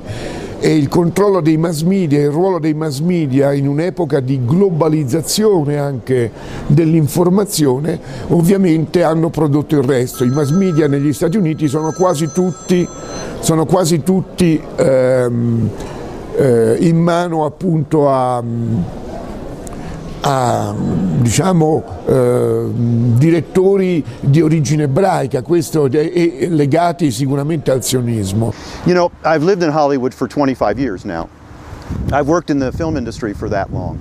e il controllo dei mass media, il ruolo dei mass media in un'epoca di globalizzazione anche dell'informazione ovviamente hanno prodotto il resto. I mass media negli Stati Uniti sono quasi tutti in mano appunto a diciamo direttori di origine ebraica, questo e legati sicuramente al sionismo.
You know, I've lived in Hollywood for 25 years now. I've worked in the film industry for that long.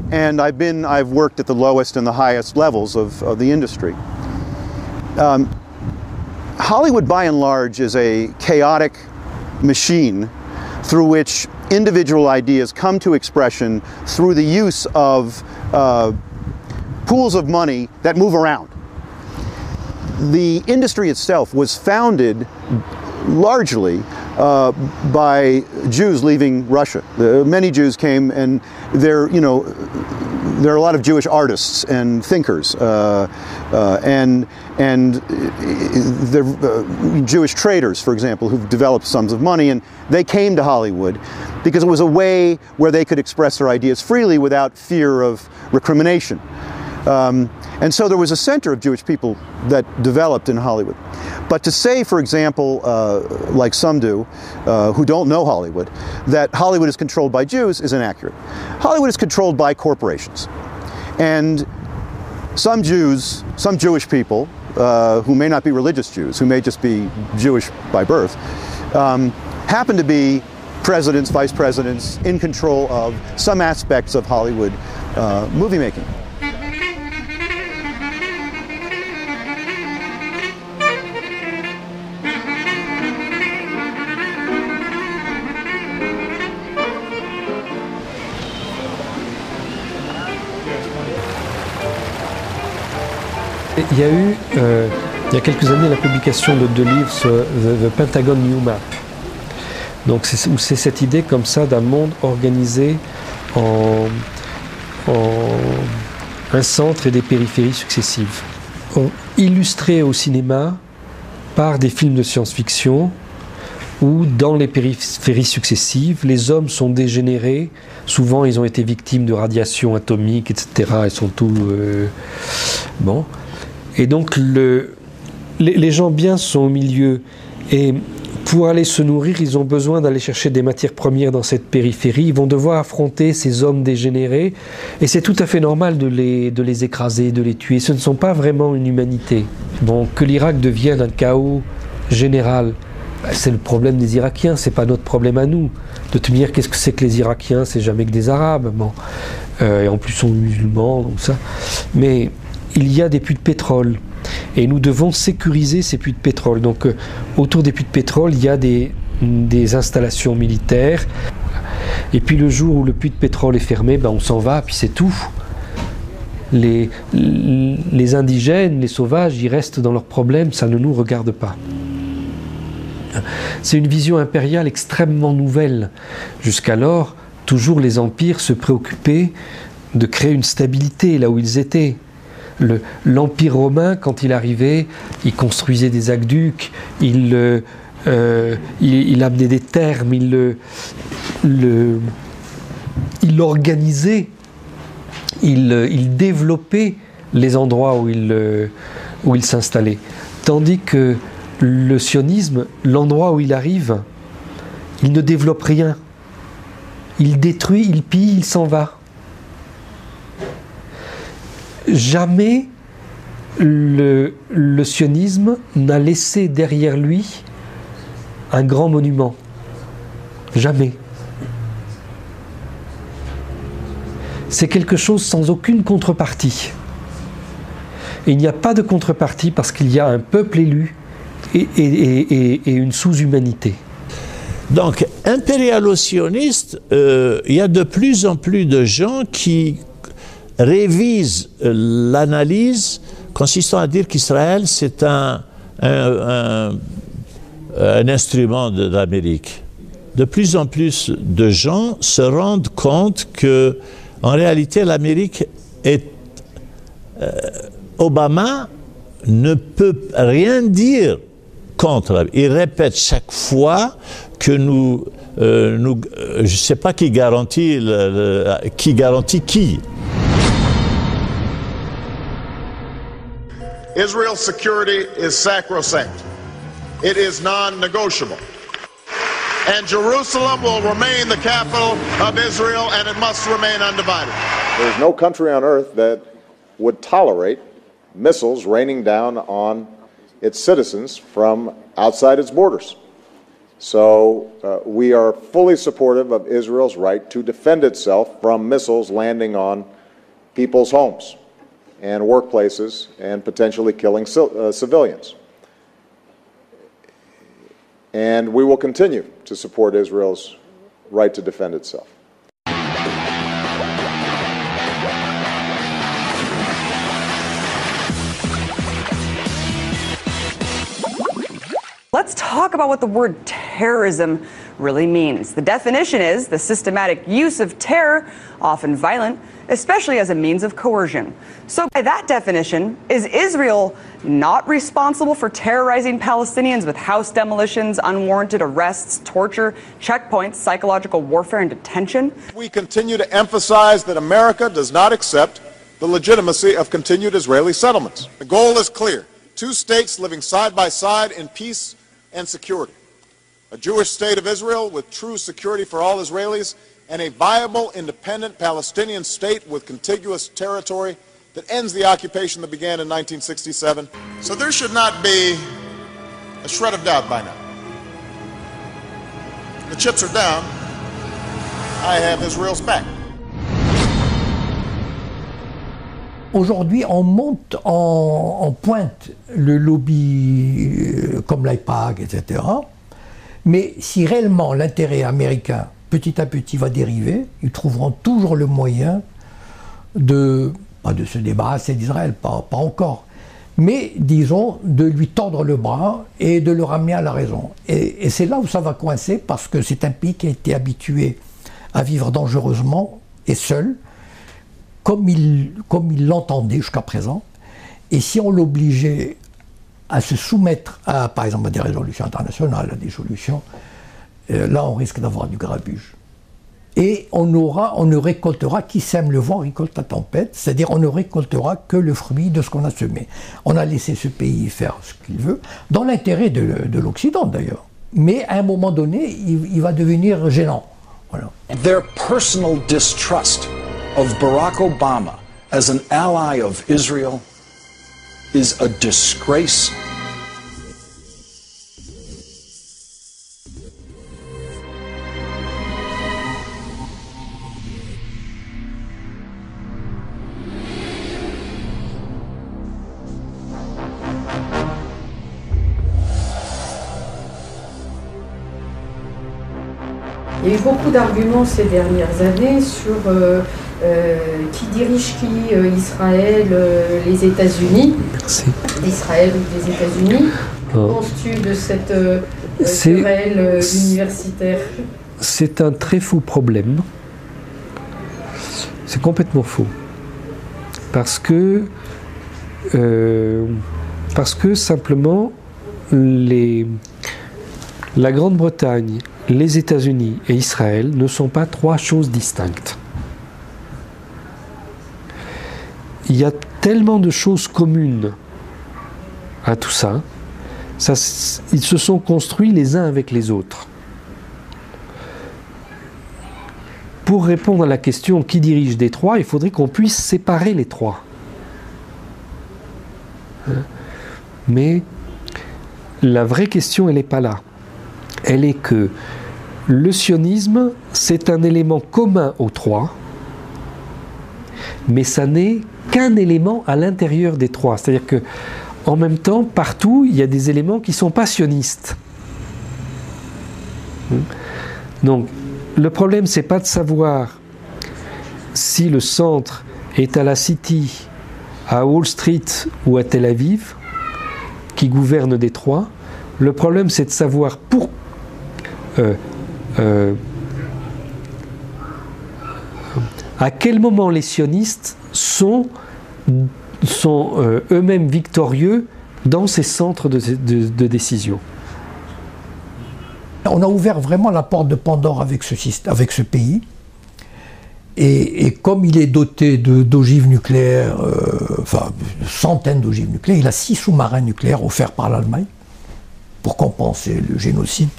And I've worked at the lowest and the highest levels of the industry. Hollywood by and large is a chaotic machine through which individual ideas come to expression through the use of pools of money that move around. The industry itself was founded largely by Jews leaving Russia. Many Jews came, and there are a lot of Jewish artists and thinkers, and Jewish traders, for example, who've developed sums of money, and they came to Hollywood because it was a way where they could express their ideas freely without fear of recrimination. And so there was a center of Jewish people that developed in Hollywood. But to say, for example, like some do, who don't know Hollywood, that Hollywood is controlled by Jews is inaccurate. Hollywood is controlled by corporations. And some Jews, some Jewish people, who may not be religious Jews, who may just be Jewish by birth, happen to be presidents, vice presidents, in control of some aspects of Hollywood movie making.
Il y a eu, il y a quelques années, la publication de deux livres sur The Pentagon New Map. Donc c'est cette idée comme ça d'un monde organisé en un centre et des périphéries successives. Illustré au cinéma par des films de science-fiction où dans les périphéries successives, les hommes sont dégénérés. Souvent, ils ont été victimes de radiations atomiques, etc. Ils sont tous... bon. Et donc, les gens bien sont au milieu. Et pour aller se nourrir, ils ont besoin d'aller chercher des matières premières dans cette périphérie. Ils vont devoir affronter ces hommes dégénérés. Et c'est tout à fait normal de les écraser, de les tuer. Ce ne sont pas vraiment une humanité. Bon, que l'Irak devienne un chaos général, c'est le problème des Irakiens, c'est pas notre problème à nous. De te dire qu'est-ce que c'est que les Irakiens, c'est jamais que des Arabes. Bon. Et en plus, ils sont musulmans, donc ça. Mais il y a des puits de pétrole. Et nous devons sécuriser ces puits de pétrole. Donc, autour des puits de pétrole, il y a des installations militaires. Et puis, le jour où le puits de pétrole est fermé, ben, on s'en va, puis c'est tout. Les indigènes, les sauvages, ils restent dans leurs problèmes, ça ne nous regarde pas. C'est une vision impériale extrêmement nouvelle. Jusqu'alors, toujours les empires se préoccupaient de créer une stabilité là où ils étaient. L'Empire romain, quand il arrivait, il construisait des aqueducs, il amenait des thermes, il organisait, il développait les endroits où il s'installait. Tandis que le sionisme, l'endroit où il arrive, il ne développe rien. Il détruit, il pille, il s'en va. Jamais le sionisme n'a laissé derrière lui un grand monument. Jamais. C'est quelque chose sans aucune contrepartie. Et il n'y a pas de contrepartie parce qu'il y a un peuple élu et une sous-humanité.
Donc, impérialo-sioniste, il y a de plus en plus de gens qui révisent l'analyse consistant à dire qu'Israël, c'est un instrument de l'Amérique. De plus en plus de gens se rendent compte que, en réalité, l'Amérique est... Obama ne peut rien dire contre. Il répète chaque fois que je ne sais pas qui garantit qui.
Israel's security is sacrosanct. It is non-negotiable. And Jerusalem will remain the capital of Israel, and it must remain undivided.
There's no country on earth that would tolerate missiles raining down on its citizens from outside its borders. So we are fully supportive of Israel's right to defend itself from missiles landing on people's homes and workplaces and potentially killing civilians. And we will continue to support Israel's right to defend itself.
Let's talk about what the word terrorism really means. The definition is the systematic use of terror, often violent, especially as a means of coercion. So by that definition, is Israel not responsible for terrorizing Palestinians with house demolitions, unwarranted arrests, torture, checkpoints, psychological warfare, and detention?
We continue to emphasize that America does not accept the legitimacy of continued Israeli settlements. The goal is clear: two states living side by side in peace and security. A Jewish state of Israel with true security for all Israelis, and a viable, independent Palestinian state with contiguous territory that ends the occupation that began in 1967. So there should not be a shred of doubt by now. The chips are down. I have Israel's back.
Aujourd'hui, on monte en pointe le lobby comme l'IPAC, etc. Mais si réellement l'intérêt américain, petit à petit, va dériver, ils trouveront toujours le moyen pas de se débarrasser d'Israël, pas encore, mais disons de lui tordre le bras et de le ramener à la raison. Et c'est là où ça va coincer, parce que c'est un pays qui a été habitué à vivre dangereusement et seul, comme il l'entendait jusqu'à présent. Et si on l'obligeait à se soumettre à, par exemple, à des résolutions internationales, à des solutions, là on risque d'avoir du grabuge. Et on ne récoltera, qui sème le vent récolte la tempête, c'est-à-dire on ne récoltera que le fruit de ce qu'on a semé. On a laissé ce pays faire ce qu'il veut, dans l'intérêt de l'Occident d'ailleurs. Mais à un moment donné, il va devenir gênant. Voilà.
Their personal distrust of Barack Obama as an ally of Israel is a disgrace.
Il y a eu beaucoup d'arguments ces dernières années sur qui dirige qui, Israël, les États-Unis.
Merci.
Israël ou les États-Unis. Que penses-tu de cette querelle universitaire?
C'est un très faux problème. C'est complètement faux. Parce que simplement, la Grande-Bretagne, les États-Unis et Israël ne sont pas trois choses distinctes. Il y a tellement de choses communes à tout ça, ils se sont construits les uns avec les autres. Pour répondre à la question qui dirige des trois, il faudrait qu'on puisse séparer les trois. Mais la vraie question, elle n'est pas là. Elle est que le sionisme, c'est un élément commun aux trois, mais ça n'est qu'un élément à l'intérieur des trois. C'est-à-dire que, en même temps, partout, il y a des éléments qui ne sont pas sionistes. Donc, le problème, c'est pas de savoir si le centre est à la City, à Wall Street ou à Tel Aviv, qui gouverne Détroit. Le problème, c'est de savoir à quel moment les sionistes sont eux-mêmes victorieux dans ces centres de décision.
On a ouvert vraiment la porte de Pandore avec ce pays. Et comme il est doté d'ogives nucléaires, enfin centaines d'ogives nucléaires, il a 6 sous-marins nucléaires offerts par l'Allemagne pour compenser le génocide.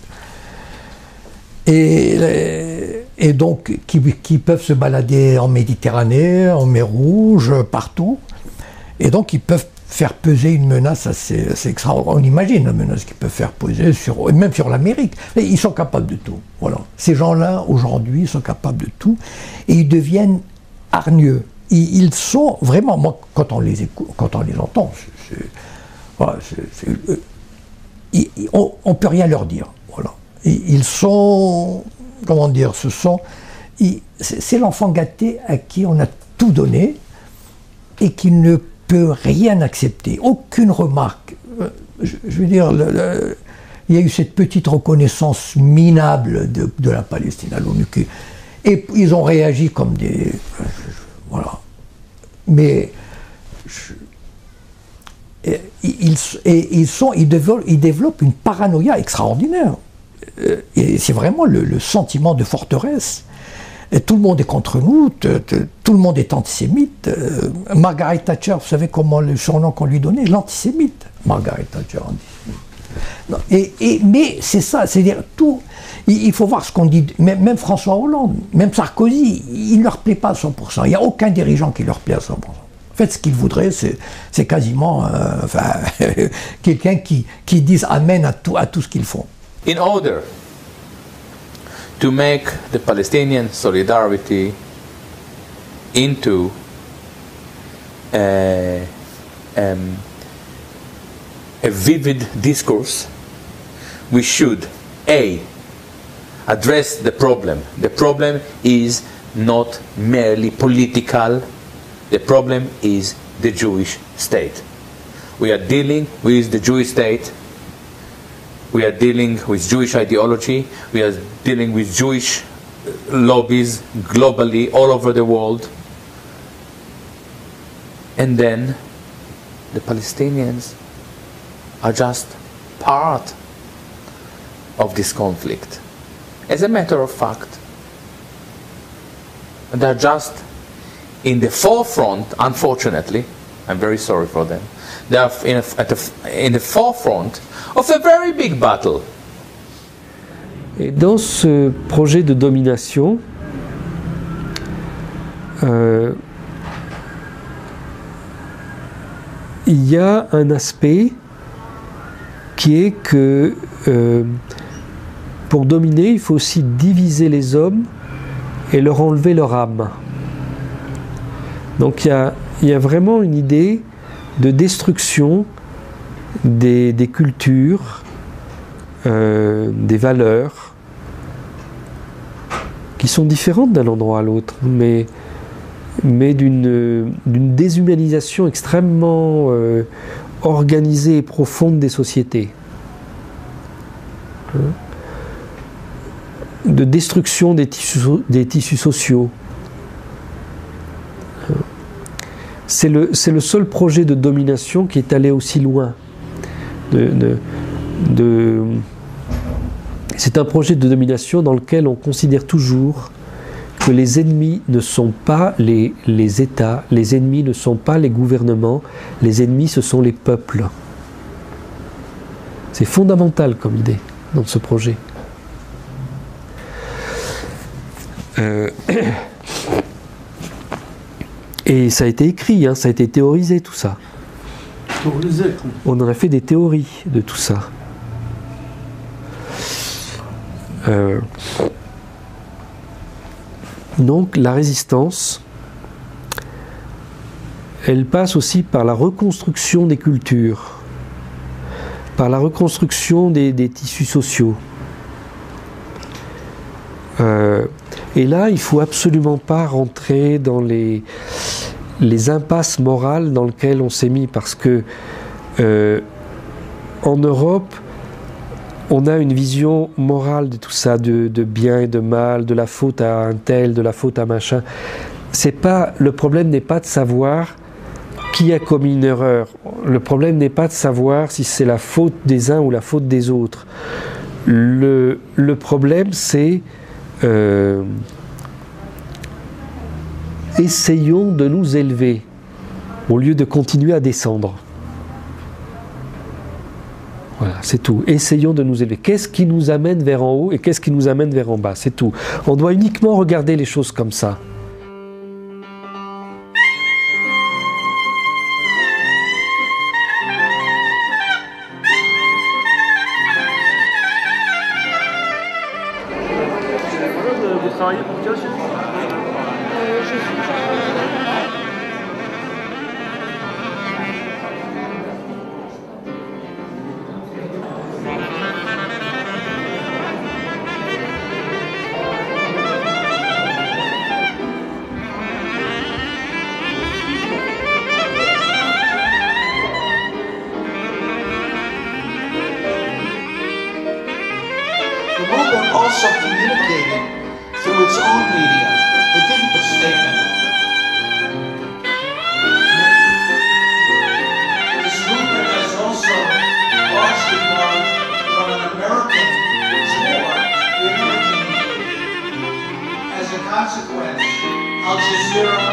Et donc qui peuvent se balader en Méditerranée, en mer Rouge, partout. Et donc ils peuvent faire peser une menace assez extraordinaire. On imagine la menace qu'ils peuvent faire peser même sur l'Amérique. Ils sont capables de tout. Voilà. Ces gens-là, aujourd'hui, sont capables de tout. Et ils deviennent hargneux. Ils sont vraiment, moi, quand on les écoute, quand on les entend, on ne peut rien leur dire. Voilà. Ils sont, comment dire, c'est l'enfant gâté à qui on a tout donné et qui ne peut rien accepter, aucune remarque. Je veux dire, il y a eu cette petite reconnaissance minable de la Palestine à l'ONU, et ils ont réagi comme des... voilà. Mais ils développent une paranoïa extraordinaire. Et c'est vraiment le sentiment de forteresse. Et tout le monde est contre nous, tout le monde est antisémite. Margaret Thatcher, vous savez comment le surnom qu'on lui donnait, l'antisémite. Margaret Thatcher, antisémite. Non, mais c'est ça, c'est-à-dire tout. Il faut voir ce qu'on dit, même François Hollande, même Sarkozy, il ne leur plaît pas à 100%. Il n'y a aucun dirigeant qui leur plaît à 100%. En fait, ce qu'ils voudraient, c'est quasiment quelqu'un qui dise amen à tout ce qu'ils font.
In order to make the Palestinian solidarity into a vivid discourse, we should address the problem. The problem is not merely political, the problem is the Jewish state. We are dealing with the Jewish state. We are dealing with Jewish ideology. We are dealing with Jewish lobbies globally, all over the world. And then the Palestinians are just part of this conflict. As a matter of fact, they're just in the forefront, unfortunately. I'm very sorry for them. They are in the forefront of a very big battle.
Et dans ce projet de domination, il y a un aspect qui est que pour dominer, il faut aussi diviser les hommes et leur enlever leur âme. Donc il y a vraiment une idée de destruction des cultures, des valeurs, qui sont différentes d'un endroit à l'autre, mais d'une déshumanisation extrêmement organisée et profonde des sociétés. De destruction des tissus sociaux. C'est le seul projet de domination qui est allé aussi loin. C'est un projet de domination dans lequel on considère toujours que les ennemis ne sont pas les États, les ennemis ne sont pas les gouvernements, les ennemis ce sont les peuples. C'est fondamental comme idée dans ce projet. Et ça a été écrit, hein, ça a été théorisé tout ça. On en a fait des théories de tout ça. Donc la résistance, elle passe aussi par la reconstruction des cultures, par la reconstruction des tissus sociaux. Et là, il ne faut absolument pas rentrer dans les impasses morales dans lesquelles on s'est mis, parce que en Europe, on a une vision morale de tout ça, de bien et de mal, de la faute à un tel, de la faute à machin. Le problème n'est pas de savoir qui a commis une erreur. Le problème n'est pas de savoir si c'est la faute des uns ou la faute des autres. Le problème, c'est essayons de nous élever au lieu de continuer à descendre. Voilà, c'est tout. Essayons de nous élever. Qu'est-ce qui nous amène vers en haut et qu'est-ce qui nous amène vers en bas? C'est tout. On doit uniquement regarder les choses comme ça.
Vous travaillez pour quelle chaîne?
Je suis
The movement also communicated through its own media. It didn't put a statement. This movement has also largely born from an American war, the American media. As a consequence, Al Jazeera